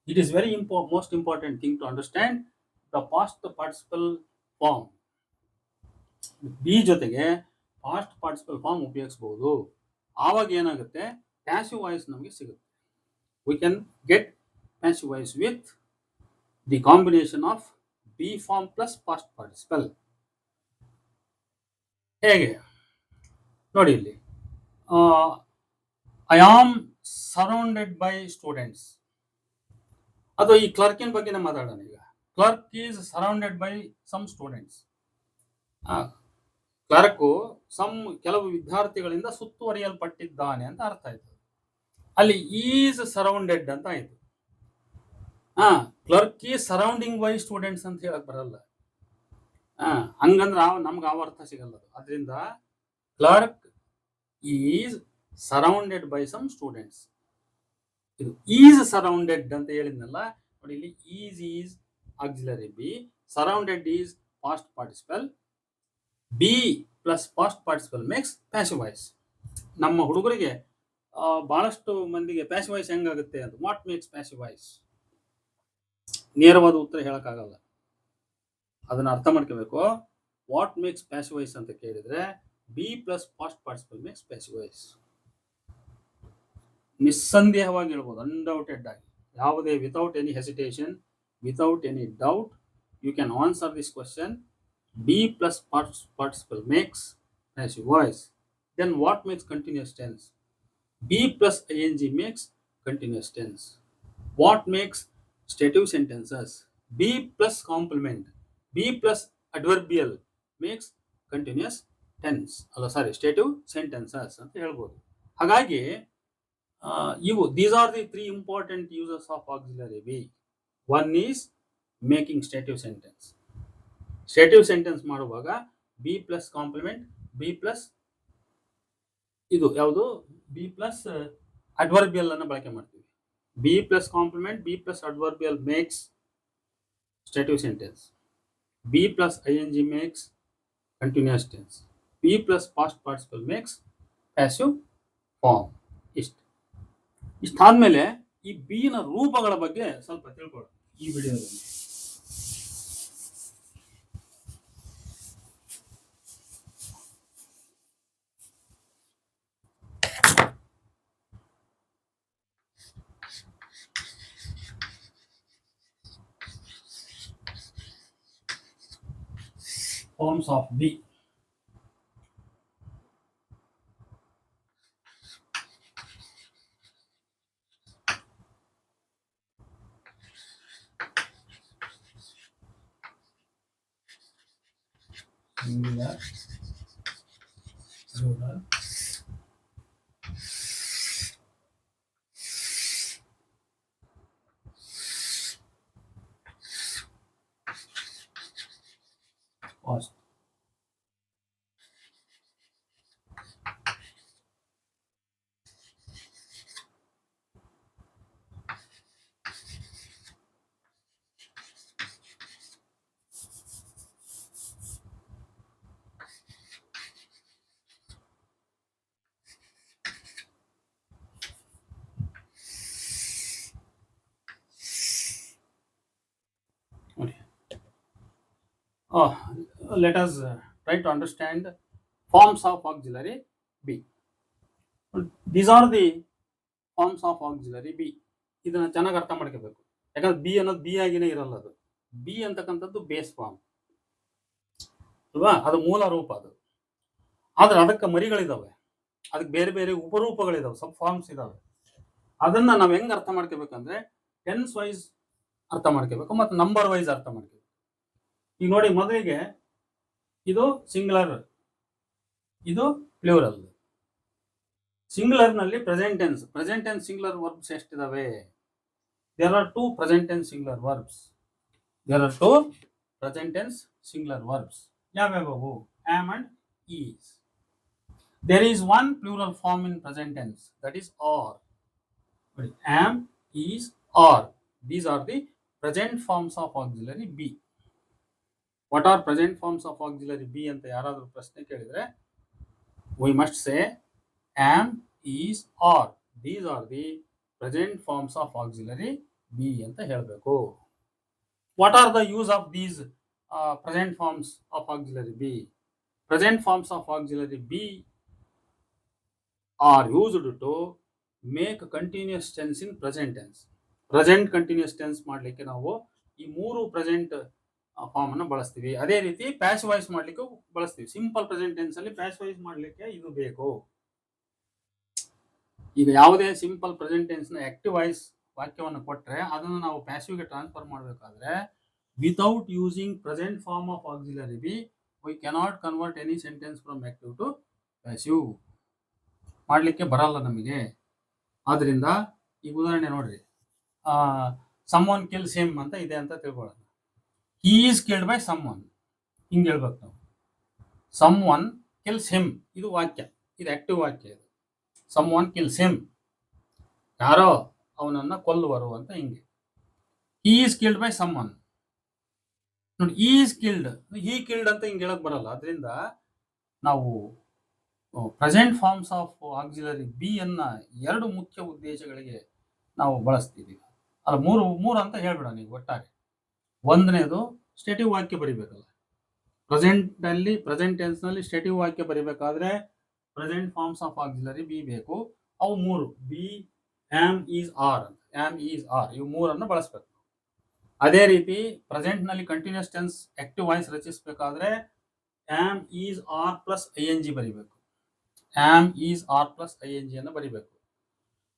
it is very most important thing to understand the past participle form. Be ಜೊತೆಗೆ ಪಾಸ್ಟ್ ಪಾರ್ಟಿಸಿಪಲ್ ಫಾರ್ಮ್ ಉಪಯೋಗಿಸಬಹುದು. ಆವಾಗ ಏನಾಗುತ್ತೆ, ಪ್ಯಾಸಿವ್ ವಾಯ್ಸ್ ನಮಗೆ ಸಿಗುತ್ತೆ. We can get passive voice with the combination of be form plus past participle. ಹೇಗೆ ನೋಡಿ, ಇಲ್ಲಿ I am surrounded by students. ಅದು ಈ ಕ್ಲರ್ಕಿನ ಬಗ್ಗೆ ಮಾತಾಡೋಣ ಈಗ. Clerk is surrounded by some students. Clerk ಕೆಲವು ವಿದ್ಯಾರ್ಥಿಗಳಿಂದ ಸುತ್ತುವರಿಯಲ್ಪಟ್ಟಿದ್ದಾನೆ ಅಂತ ಅರ್ಥ ಆಯ್ತು. ಅಲ್ಲಿ ಈಸ್ ಸರೌಂಡೆಡ್ ಅಂತ ಆಯ್ತು. Clerk is surrounding by students ಅಂತ ಹೇಳಕ್ ಬರಲ್ಲ. ಹಂಗಂದ್ರೆ ನಮ್ಗೆ ಆ ಅರ್ಥ ಸಿಗಲ್ಲ. ಅದರಿಂದ clerk is surrounded by some students. ಇದು ಈಸ್ ಸರೌಂಡೆಡ್ ಅಂತ ಹೇಳಿದ್ನಲ್ಲ ನೋಡಿ, ಇಲ್ಲಿ is auxiliary be, surrounded is past participle, be plus past participle makes passive voice. ನಮ್ಮ ಹುಡುಗರಿಗೆ ಬಹಳಷ್ಟು ಮಂದಿಗೆ ಪ್ಯಾಸಿವ್ ವಾಯ್ಸ್ ಹೆಂಗಾಗುತ್ತೆ ಅಂತ, ವಾಟ್ ಮೇಕ್ಸ್ ಪ್ಯಾಸಿವ್ ವಾಯ್ಸ್, ನೇರವಾದ ಉತ್ತರ ಹೇಳಕ್ಕಾಗಲ್ಲ. ಅದನ್ನ ಅರ್ಥ ಮಾಡ್ಕೋಬೇಕು. ವಾಟ್ ಮೇಕ್ಸ್ ಪ್ಯಾಸಿವ್ ವಾಯ್ಸ್ ಅಂತ ಕೇಳಿದ್ರೆ be plus past participle makes passive voice. ನಿಸ್ಸಂದೇಹವಾಗಿ ಹೇಳ್ಬೋದು, ಅನ್ಡೌಟೆಡ್ ಆಗಿ, ಯಾವುದೇ without any hesitation, without any doubt, you can answer this question. B plus participle makes passive voice. Then what makes continuous tense? B plus ING makes continuous tense. What makes stative sentences? B plus complement, B plus adverbial makes continuous tense. stative sentences ಅಂತ ಹೇಳ್ಬೋದು. ಹಾಗಾಗಿ these are the three important uses of auxiliary be. One is making stative sentence. Stative sentence ಮಾಡುವಾಗ be plus complement, be plus ಇದು ಯಾವುದು be plus adverbial ಅನ್ನು ಬಳಕೆ ಮಾಡ್ತೀವಿ. Be plus complement, be plus adverbial makes stative sentence. Be plus ING makes continuous tense. Be plus past participle makes passive form. ಇಷ್ಟಾದ್ಮೇಲೆ ಈ be ನ ರೂಪಗಳ ಬಗ್ಗೆ ಸ್ವಲ್ಪ ತಿಳ್ಕೊಳ್ಳೋಣ ಈ ವಿಡಿಯೋದಲ್ಲಿ. Forms of B. Singular, plural, past. Okay. Let us try to understand forms of auxiliary B. These are the forms of auxiliary B. ಇದನ್ನ ಚೆನ್ನಾಗಿ ಅರ್ಥ ಮಾಡ್ಕೋಬೇಕು. ಯಾಕಂದ್ರೆ ಬಿ ಅನ್ನೋದು ಬಿ ಆಗಿನೇ ಇರಲ್ಲ. ಅದು ಬಿ ಅಂತಕ್ಕಂಥದ್ದು ಬೇಸ್ ಫಾರ್ಮ್ ಅಲ್ವಾ, ಅದು ಮೂಲ ರೂಪ ಅದು. ಆದ್ರೆ ಅದಕ್ಕೆ ಮರಿಗಳಿದಾವೆ, ಅದಕ್ಕೆ ಬೇರೆ ಬೇರೆ ಉಪರೂಪಗಳಿದಾವೆ, ಸಬ್ ಫಾರ್ಮ್ಸ್ ಇದಾವೆ. ಅದನ್ನ ನಾವು ಹೆಂಗ್ ಅರ್ಥ ಮಾಡ್ಕೋಬೇಕಂದ್ರೆ ಟೆನ್ಸ್ ವೈಸ್ ಅರ್ಥ ಮಾಡ್ಕೋಬೇಕು ಮತ್ತು ನಂಬರ್ ವೈಸ್ ಅರ್ಥ ಮಾಡ್ಕೋಬೇಕು. ಈಗ ನೋಡಿ, ಮೊದಲಿಗೆ ಇದು ಸಿಂಗ್ಯುಲರ್, ಇದು ಪ್ಲೂರಲ್. ಸಿಂಗ್ಯುಲರ್ ನಲ್ಲಿ ಪ್ರೆಸೆಂಟ್ ಟೆನ್ಸ್ ಸಿಂಗ್ಯುಲರ್ ವರ್ಬ್ಸ್ ಎಷ್ಟಿದಾವೆ? There are 2 present tense singular verbs. ಯಾವ್ಯಾವು? Am and is. There is one plural form in present tense, that is are. Am, is, are. These are the present forms of auxiliary B. What are present forms of auxiliary B ಅಂತ ಯಾರಾದರೂ ಪ್ರಶ್ನೆ ಕೇಳಿದ್ರೆ we must say am, is, are. These are the present forms of auxiliary B ಅಂತ ಹೇಳಬೇಕು. What are the use of these present forms of auxiliary B? Present forms of auxiliary B are used to make continuous tense in present tense. Present continuous tense ಮಾಡಲಿಕ್ಕೆ ನಾವು ಈ 3 present form ಅನ್ನು ಬಳಸ್ತೀವಿ. ಅದೇ ರೀತಿ passive voice ಮಾಡ್ಲಿಕ್ಕೆ ಬಳಸ್ತೀವಿ. Simple present tense ಅಲ್ಲಿ ಪ್ಯಾಸಿವ್ ವಾಯ್ಸ್ ಮಾಡ್ಲಿಕ್ಕೆ ಇದು ಬೇಕು. ಈಗ ಯಾವುದೇ ಸಿಂಪಲ್ ಪ್ರೆಸೆಂಟ್ ಟೆನ್ಸ್ ನ ಆಕ್ಟಿವ್ ವಾಯ್ಸ್ ವಾಕ್ಯವನ್ನು ಕೊಟ್ಟರೆ ಅದನ್ನು ನಾವು ಪ್ಯಾಸಿವ್ಗೆ ಟ್ರಾನ್ಸ್ಫರ್ ಮಾಡಬೇಕಾದ್ರೆ without using present form of auxiliary be we cannot convert any sentence from active to passive. ಮಾಡಲಿಕ್ಕೆ ಬರಲ್ಲ ನಮಗೆ. ಆದ್ರಿಂದ ಈಗ ಉದಾಹರಣೆ ನೋಡ್ರಿ, ಸಮ್ ಒನ್ ಕಿಲ್ಸ್ ಹಿಮ್ ಅಂತ ಇದೆ ಅಂತ ತಿಳ್ಕೊಳ್ಳೋಣ. He is killed by someone, ಹಿಂಗೆ ಹೇಳ್ಬೇಕು ನಾವು. ಸಮ್ ಒನ್ ಕಿಲ್ಸ್ ಹಿಮ್, ಇದು ವಾಕ್ಯ, ಇದು ಆಕ್ಟಿವ್ ವಾಕ್ಯ. ಇದು ಸಮ್ ಒನ್ ಕಿಲ್ಸ್ ಹಿಮ್, ಯಾರೋ ಅವನನ್ನ ಕೊಲ್ಲುವರು ಅಂತ ಹಿಂಗೆ. He is killed by someone ನೋಡಿ, ಈಸ್ ಕಿಲ್ಡ್, ಹಿ ಕಿಲ್ಡ್ ಅಂತ ಹಿಂಗೆ ಹೇಳಕ್ ಬರಲ್ಲ. ಅದರಿಂದ ನಾವು present forms of auxiliary be ಅನ್ನ 2 ಮುಖ್ಯ ಉದ್ದೇಶಗಳಿಗೆ ನಾವು ಬಳಸ್ತೀವಿ. ಅಲ್ಲ, ಮೂರು ಅಂತ ಹೇಳ್ಬಿಡ ನೀವು ಒಟ್ಟಾರೆ. ಒಂದನೇದು ಸ್ಟೇಟಿವ್ ವಾಕ್ಯ ಬರಿಬೇಕಲ್ಲ, ಪ್ರೆಸೆಂಟ್ ಟೆನ್ಸ್ ನಲ್ಲಿ ಸ್ಟೇಟಿವ್ ವಾಕ್ಯ ಬರಿಬೇಕಾದ್ರೆ present forms of auxiliary be ಬೇಕು. ಅವು 3: be, am, is, are. Am, is, are ಇವು 3 ಬಳಸಬೇಕು. ಅದೇ ರೀತಿ ಪ್ರೆಸೆಂಟ್ ನಲ್ಲಿ ಕಂಟಿನ್ಯೂಸ್ ಟೆನ್ಸ್ ಆಕ್ಟಿವ್ ವಾಯ್ಸ್ ರಚಿಸಬೇಕಾದ್ರೆ am, is, are plus ING ಬರಿಬೇಕು. Am, is, are plus ING ಅನ್ನು ಬರಿಬೇಕು.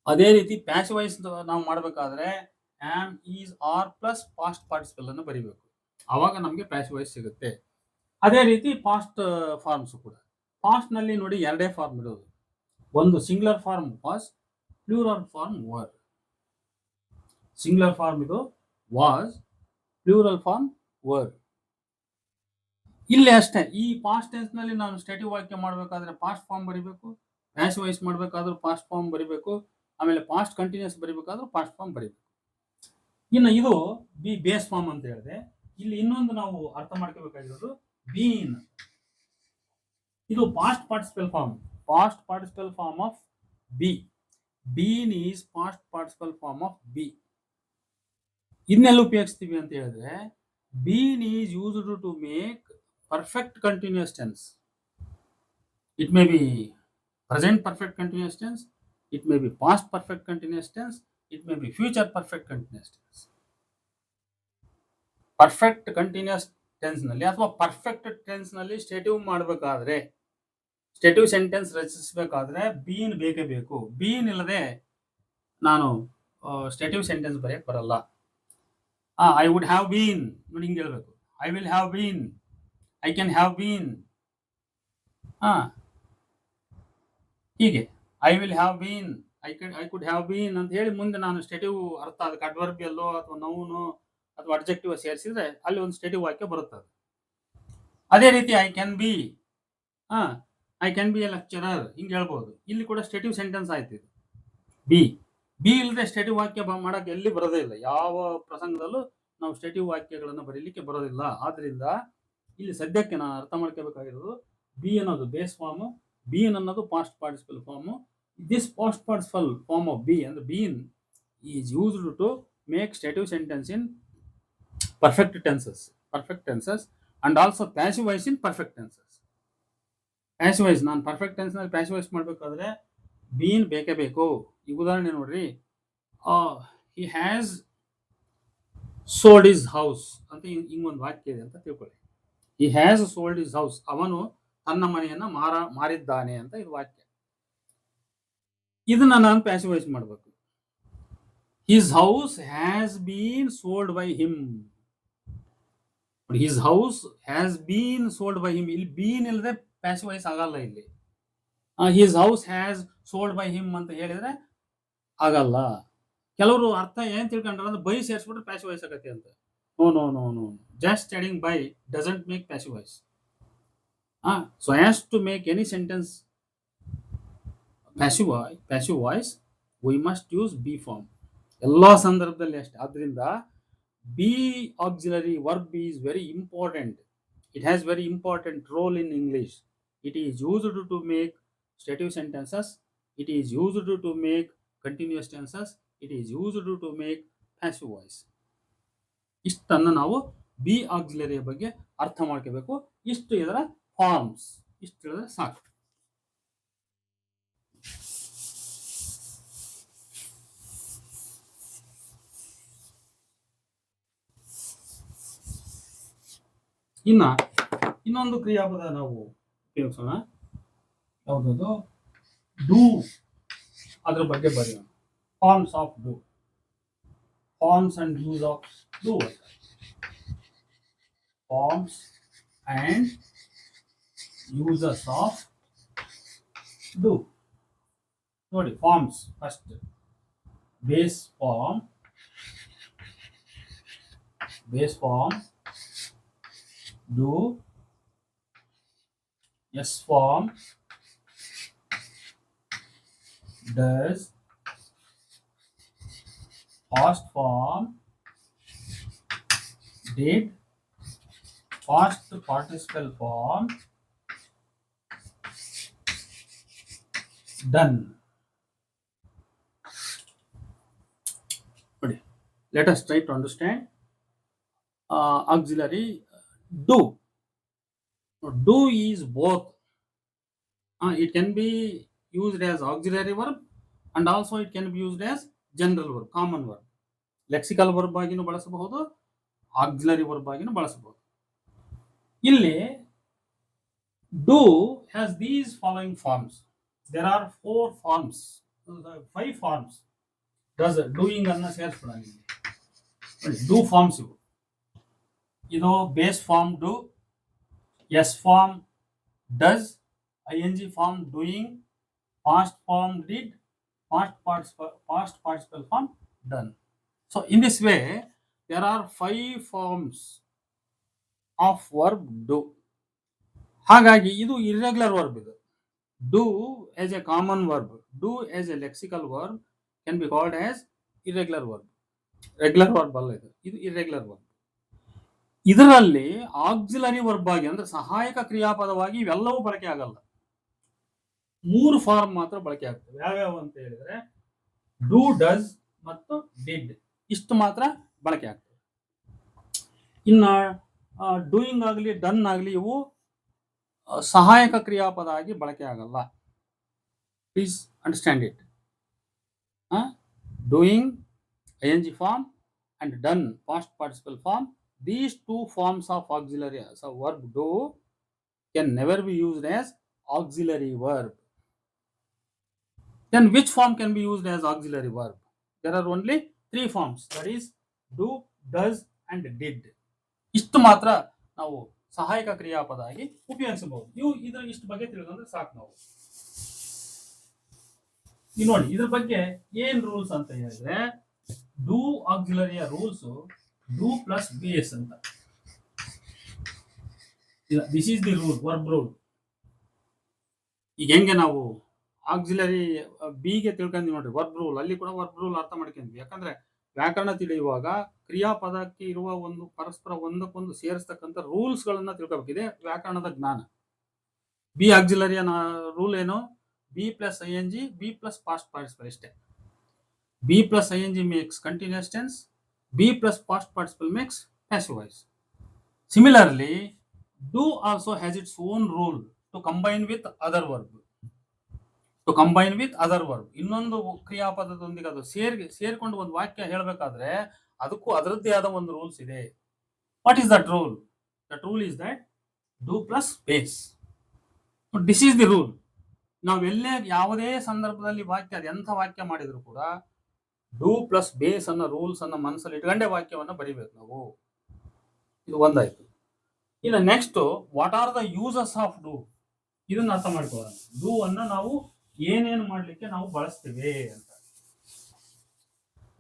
ಅದೇ ರೀತಿ ಪ್ಯಾಸಿವ್ ವಾಯ್ಸ್ ನಾವು ಮಾಡಬೇಕಾದ್ರೆ am, is, are plus past participle ಅನ್ನು ಬರಿಬೇಕು. ಅವಾಗ ನಮಗೆ ಪ್ಯಾಸಿವ್ ವಾಯ್ಸ್ ಸಿಗುತ್ತೆ. ಅದೇ ರೀತಿ ಪಾಸ್ಟ್ ಫಾರ್ಮ್ಸ್ ಕೂಡ. ಪಾಸ್ಟ್ ನಲ್ಲಿ ನೋಡಿ 2 ಫಾರ್ಮ್ ಇರೋದು. ಒಂದು singular form was, plural form were. Singular form ಇದು ವಾಸ್, ಪ್ಲೂರಲ್ ಫಾರ್ಮ್ ವರ್. ಇಲ್ಲಿ ಅಷ್ಟೇ, ಈ ಪಾಸ್ಟ್ ಟೆನ್ಸ್ ನಲ್ಲಿ ನಾನು ಸ್ಟೇಟಿವ್ ವಾಕ್ಯ ಮಾಡಬೇಕಾದ್ರೆ ಪಾಸ್ಟ್ ಫಾರ್ಮ್ ಬರಿಬೇಕು, ಪ್ಯಾಸಿವ್ ವಾಯ್ಸ್ ಮಾಡಬೇಕಾದ್ರೂ ಪಾಸ್ಟ್ ಫಾರ್ಮ್ ಬರಿಬೇಕು, ಆಮೇಲೆ ಪಾಸ್ಟ್ ಕಂಟಿನ್ಯೂಸ್ ಬರಿಬೇಕಾದ್ರೂ ಪಾಸ್ಟ್ ಫಾರ್ಮ್ ಬರಿಬೇಕು. ಇನ್ನು ಇದು ಬಿ ಬೇಸ್ ಫಾರ್ಮ್ ಅಂತ ಹೇಳಿದೆ. ಇಲ್ಲಿ ಇನ್ನೊಂದು ನಾವು ಅರ್ಥ ಮಾಡ್ಕೋಬೇಕಾಗಿರೋದು ಬೀನ್. ಇದು past participle form, past participle form of be. Been is past participle form of be. ಇನ್ನೆಲ್ಲ ಉಪಯೋಗಿಸ್ತೀವಿ ಅಂತ ಹೇಳಿದ್ರೆ, been is used to make perfect continuous tense. It may be present perfect continuous tense, it may be past perfect continuous tense, it may be future perfect continuous tense. Perfect continuous tense ನಲ್ಲಿ ಅಥವಾ perfect tense ನಲ್ಲಿ ಸ್ಟೇಟಿವ್ ಮಾಡಬೇಕಾದ್ರೆ, ಸ್ಟೇಟಿವ್ sentence ರಚಿಸಬೇಕಾದ್ರೆ bean ಬೇಕೇ ಬೇಕು. Bean ಇಲ್ಲದೆ ನಾನು ಸ್ಟೇಟಿವ್ sentence ಬರೆಯಕ್ಕೆ ಬರಲ್ಲ. I would have been ನೋಡಿ ಹಿಂಗೆ ಹೇಳ್ಬೇಕು, I will have been, I can have been. ಹೀಗೆ I will have been, I could have been ಅಂತ ಹೇಳಿ ಮುಂದೆ ನಾನು ಸ್ಟೇಟಿವ್ ಅರ್ಥ ಅದಕ್ಕೆ ಅಡ್ವರ್ಬಿಯಲ್ಲೋ ಅಥವಾ ನೌನು ಅಥವಾ ಅಡ್ಜೆಕ್ಟಿವ್ ಸೇರಿಸಿದ್ರೆ ಅಲ್ಲಿ ಒಂದು ಸ್ಟೇಟಿವ್ ವಾಕ್ಯ ಬರುತ್ತದೆ. ಅದೇ ರೀತಿ I can be, I can be A lecturer ಹಿಂಗೆ ಹೇಳ್ಬೋದು. ಇಲ್ಲಿ ಕೂಡ ಸ್ಟೇಟಿವ್ ಸೆಂಟೆನ್ಸ್ ಆಯ್ತು ಇದು. ಬಿ ಬಿ ಇಲ್ಲದೆ ಸ್ಟೇಟಿವ್ ವಾಕ್ಯ ಮಾಡಕ್ಕೆ ಎಲ್ಲಿ ಬರೋದೇ ಇಲ್ಲ. ಯಾವ ಪ್ರಸಂಗದಲ್ಲೂ ನಾವು ಸ್ಟೇಟಿವ್ ವಾಕ್ಯಗಳನ್ನು ಬರೀಲಿಕ್ಕೆ ಬರೋದಿಲ್ಲ. ಆದ್ರಿಂದ ಇಲ್ಲಿ ಸದ್ಯಕ್ಕೆ ನಾನು ಅರ್ಥ ಮಾಡ್ಕೋಬೇಕಾಗಿರೋದು ಬಿ ಅನ್ನೋದು ಬೇಸ್ ಫಾರ್ಮ್, ಬೀನ್ ಅನ್ನೋದು past participle form. This past participle form of be ಅಂದ್ರೆ been is used to make stative sentence in perfect tenses and also passive voice in perfect tenses. passive voice ನಾನು perfect tense ನಲ್ಲಿ passive voice ಮಾಡಬೇಕಾದ್ರೆ bean ಬೇಕೇ ಬೇಕು. ಈ ಉದಾಹರಣೆ ನೋಡ್ರಿ, he has sold his house ಅಂತ ಹಿಂಗೊಂದು ವಾಕ್ಯ ಇದೆ ಅಂತ ತಿಳ್ಕೊಳ್ಳಿ. he has sold his house, ಅವನು ತನ್ನ ಮನೆಯನ್ನ ಮಾರಿದ್ದಾನೆ ಅಂತ ಇದು ವಾಕ್ಯ. ಇದನ್ನ ನಾನು passive voice ಮಾಡಬೇಕು. his house has been sold by him. His house has been sold by him, ಇಲ್ಲಿ ಬೀನ್ ಇಲ್ಲದೆ ಪ್ಯಾಸಿವ್ ವಾಯ್ಸ್ ಆಗಲ್ಲ. ಇಲ್ಲಿ his house has sold by him ಅಂತ ಹೇಳಿದ್ರೆ ಆಗಲ್ಲ. ಕೆಲವರು ಅರ್ಥ ಏನ್ ತಿಳ್ಕೊಂಡ್ರ ಅಂದ್ರೆ ಬೈ ಸೇರಿಸ್ಬಿಟ್ರೆ ಪ್ಯಾಸಿವ್ ವಾಯ್ಸ್ ಆಗತ್ತೆ ಅಂತ. No no no no, just adding by doesn't make passive voice. So has to make any sentence passive voice we must use be form ಎಲ್ಲಾ ಸಂದರ್ಭದಲ್ಲಿ ಅಷ್ಟೇ. ಆದ್ರಿಂದ be auxiliary verb is very important. It has very important role in English. It is used to make stative sentences, it is used to make continuous tenses, it is used to make passive voice. ಇಷ್ಟನ್ನು ನಾವು B auxiliary ಬಗ್ಗೆ ಅರ್ಥ ಮಾಡ್ಕೋಬೇಕು. ಇಷ್ಟು ಇದರ forms, ಇಷ್ಟು ಹೇಳಿದ್ರೆ ಸಾಕು. ಇನ್ನೊಂದು ಕ್ರಿಯಾಪದ ನಾವು ಉಪಯೋಗಿಸೋಣ. ಯಾವುದದು? ಡೂ. ಅದ್ರ ಬಗ್ಗೆ ಬರೆಯೋಣ. Forms of do, forms and use of do. Forms and uses of do. ನೋಡಿ, forms first base form, do, S form, does, past form, did, past participle form, done. Let us try to understand auxiliary do. Do is both. It can be used as auxiliary verb and also it can be used as general verb, common verb. Lexical verb ಆಗಿನೂ ಬಳಸಬಹುದು, auxiliary verb ಆಗಿನೂ ಬಳಸಬಹುದು. ಇಲ್ಲಿ do has these following forms. There are 4 forms, 5 forms. Does doing ಅನ್ನ ಸೇರಿಸೋಣ. do forms ಇವು. ಇದು base form do, S form does, ing form doing, past form did, past participle form done. So in this way there are 5 forms of verb do. ಹಾಗಾಗಿ ಇದು irregular verb. ಇದು do as A common verb, do as A lexical verb can be called as irregular verb. Regular verb ಅಲ್ಲ ಇದು, ಇದು irregular verb. ಇದರಲ್ಲಿ auxiliary verb ಆಗಿ ಅಂದ್ರೆ ಸಹಾಯಕ ಕ್ರಿಯಾಪದವಾಗಿ ಇವೆಲ್ಲವೂ ಬಳಕೆ ಆಗಲ್ಲ. 3 ಫಾರ್ಮ್ ಮಾತ್ರ ಬಳಕೆ ಆಗ್ತವೆ. ಯಾವ್ಯಾವ ಅಂತ ಹೇಳಿದ್ರೆ ಡೂ, ಡಸ್ ಮತ್ತು ಡಿಡ್, ಇಷ್ಟು ಮಾತ್ರ ಬಳಕೆ ಆಗ್ತವೆ. ಇನ್ನ ಡೂಯಿಂಗ್ ಆಗಲಿ ಡನ್ ಆಗಲಿ ಇವು ಸಹಾಯಕ ಕ್ರಿಯಾಪದ ಆಗಿ ಬಳಕೆ ಆಗಲ್ಲ. Please understand it. Doing ing form and done past participle form, these two forms of auxiliary verb do can never be used as auxiliary verb. Then which form can be used as auxiliary verb? There are only 3 forms, that is do, does and did. ಇಷ್ಟು ಮಾತ್ರ ನಾವು ಸಹಾಯಕ ಕ್ರಿಯಾಪದ ಆಗಿ ಉಪಯೋಗಿಸಬಹುದು. ನೀವು ಇದರ ಇಷ್ಟು ಬಗ್ಗೆ ತಿಳಿದ್ರೆ ಸಾಕು. ನಾವು ನೀವು ನೋಡಿ ಇದ್ರ ಬಗ್ಗೆ ಏನ್ ರೂಲ್ಸ್ ಅಂತ ಹೇಳಿದ್ರೆ, ಡೂ ಆಕ್ಸಿಲರಿಯ ರೂಲ್ಸ್ ಡೂ ಪ್ಲಸ್ ಬೇಸ್ ಅಂತ. This is the rule, verb rule. ಈಗ ಹೆಂಗೆ ನಾವು ಆಕ್ಸಿಲರಿ ಬಿಗೆ ತಿಳ್ಕೊಂಡ್ವಿ ನೋಡ್ರಿ ವರ್ಬ್ ರೂಲ್, ಅಲ್ಲಿ ಕೂಡ ವರ್ಬ್ ರೂಲ್ ಅರ್ಥ ಮಾಡ್ಕೊಂಡ್ವಿ. ಯಾಕಂದ್ರೆ ವ್ಯಾಕರಣ ತಿಳಿಯುವಾಗ ಕ್ರಿಯಾಪದಕ್ಕೆ ಇರುವ ಒಂದು ಪರಸ್ಪರ ಒಂದಕ್ಕೊಂದು ಸೇರಿಸ್ತಕ್ಕಂಥ ರೂಲ್ಸ್ ಗಳನ್ನ ತಿಳ್ಕೊಬೇಕಿದೆ ವ್ಯಾಕರಣದ ಜ್ಞಾನ. ಬಿ ಆಕ್ಸಿಲರಿಯ ರೂಲ್ ಏನು? Be plus ING, be plus past participle ಇಷ್ಟೇ. Be plus ING makes continuous tense, be plus past participle makes passive voice. Similarly, do also has its own rule to combine with other verb. To combine with other verb. ಇನ್ನೊಂದು ಕ್ರಿಯಾಪದದೊಂದಿಗೆ ಅದು ಸೇರಿಕೊಂಡು ಒಂದು ವಾಕ್ಯ ಹೇಳಬೇಕಾದ್ರೆ ಅದಕ್ಕೂ ಅದರದ್ದೇ ಆದ ಒಂದು ರೂಲ್ಸ್ ಇದೆ. What is that rule? That rule is that do plus base. This is the rule. ನಾವೆಲ್ಲೇ ಯಾವುದೇ ಸಂದರ್ಭದಲ್ಲಿ ವಾಕ್ಯ ಎಂಥ ವಾಕ್ಯ ಮಾಡಿದ್ರು ಕೂಡ ಡೂ ಪ್ಲಸ್ ಬೇಸ್ ಅನ್ನೋ ರೂಲ್ಸ್ ಅನ್ನ ಮನಸ್ಸಲ್ಲಿ ಇಟ್ಕೊಂಡೇ ವಾಕ್ಯವನ್ನ ಬರಿಬೇಕು ನಾವು. ಇದು ಒಂದಾಯ್ತು. ಇನ್ನು next, what are the uses of do? ಇದನ್ನ ಅರ್ಥ ಮಾಡ್ಕೊಳ್ಳೋಣ. ಡೂ ಅನ್ನ ನಾವು ಏನೇನು ಮಾಡ್ಲಿಕ್ಕೆ ನಾವು ಬಳಸ್ತೀವಿ ಅಂತ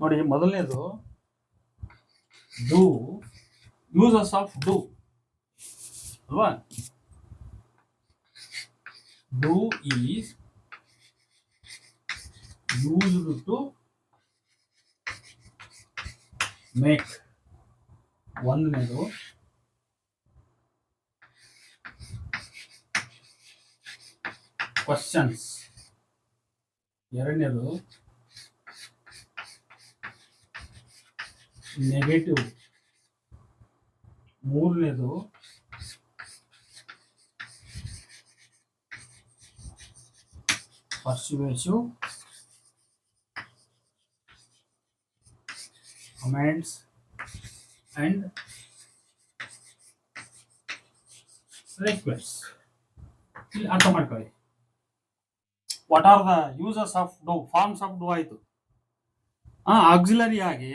ನೋಡಿ. ಮೊದಲನೇದು ಡೂ, ಯೂಸಸ್ ಆಫ್ ಡೂ ಅಲ್ವಾ? Do is used to make. ಒಂದನೇದು ಕ್ವಶನ್ಸ್, ಎರಡನೇದು ನೆಗೆಟಿವ್, ಮೂರನೇದು ಪರ್ಸುವೇಸಿವ್, ಕಮೆಂಟ್ಸ್ and requests. ಇಲ್ಲಿ ಅರ್ಥ ಮಾಡ್ಕೊಳ್ಳಿ. What are the uses of do? Forms of do ಆಯ್ತು. ಆಕ್ಸಿಲರಿ ಆಗಿ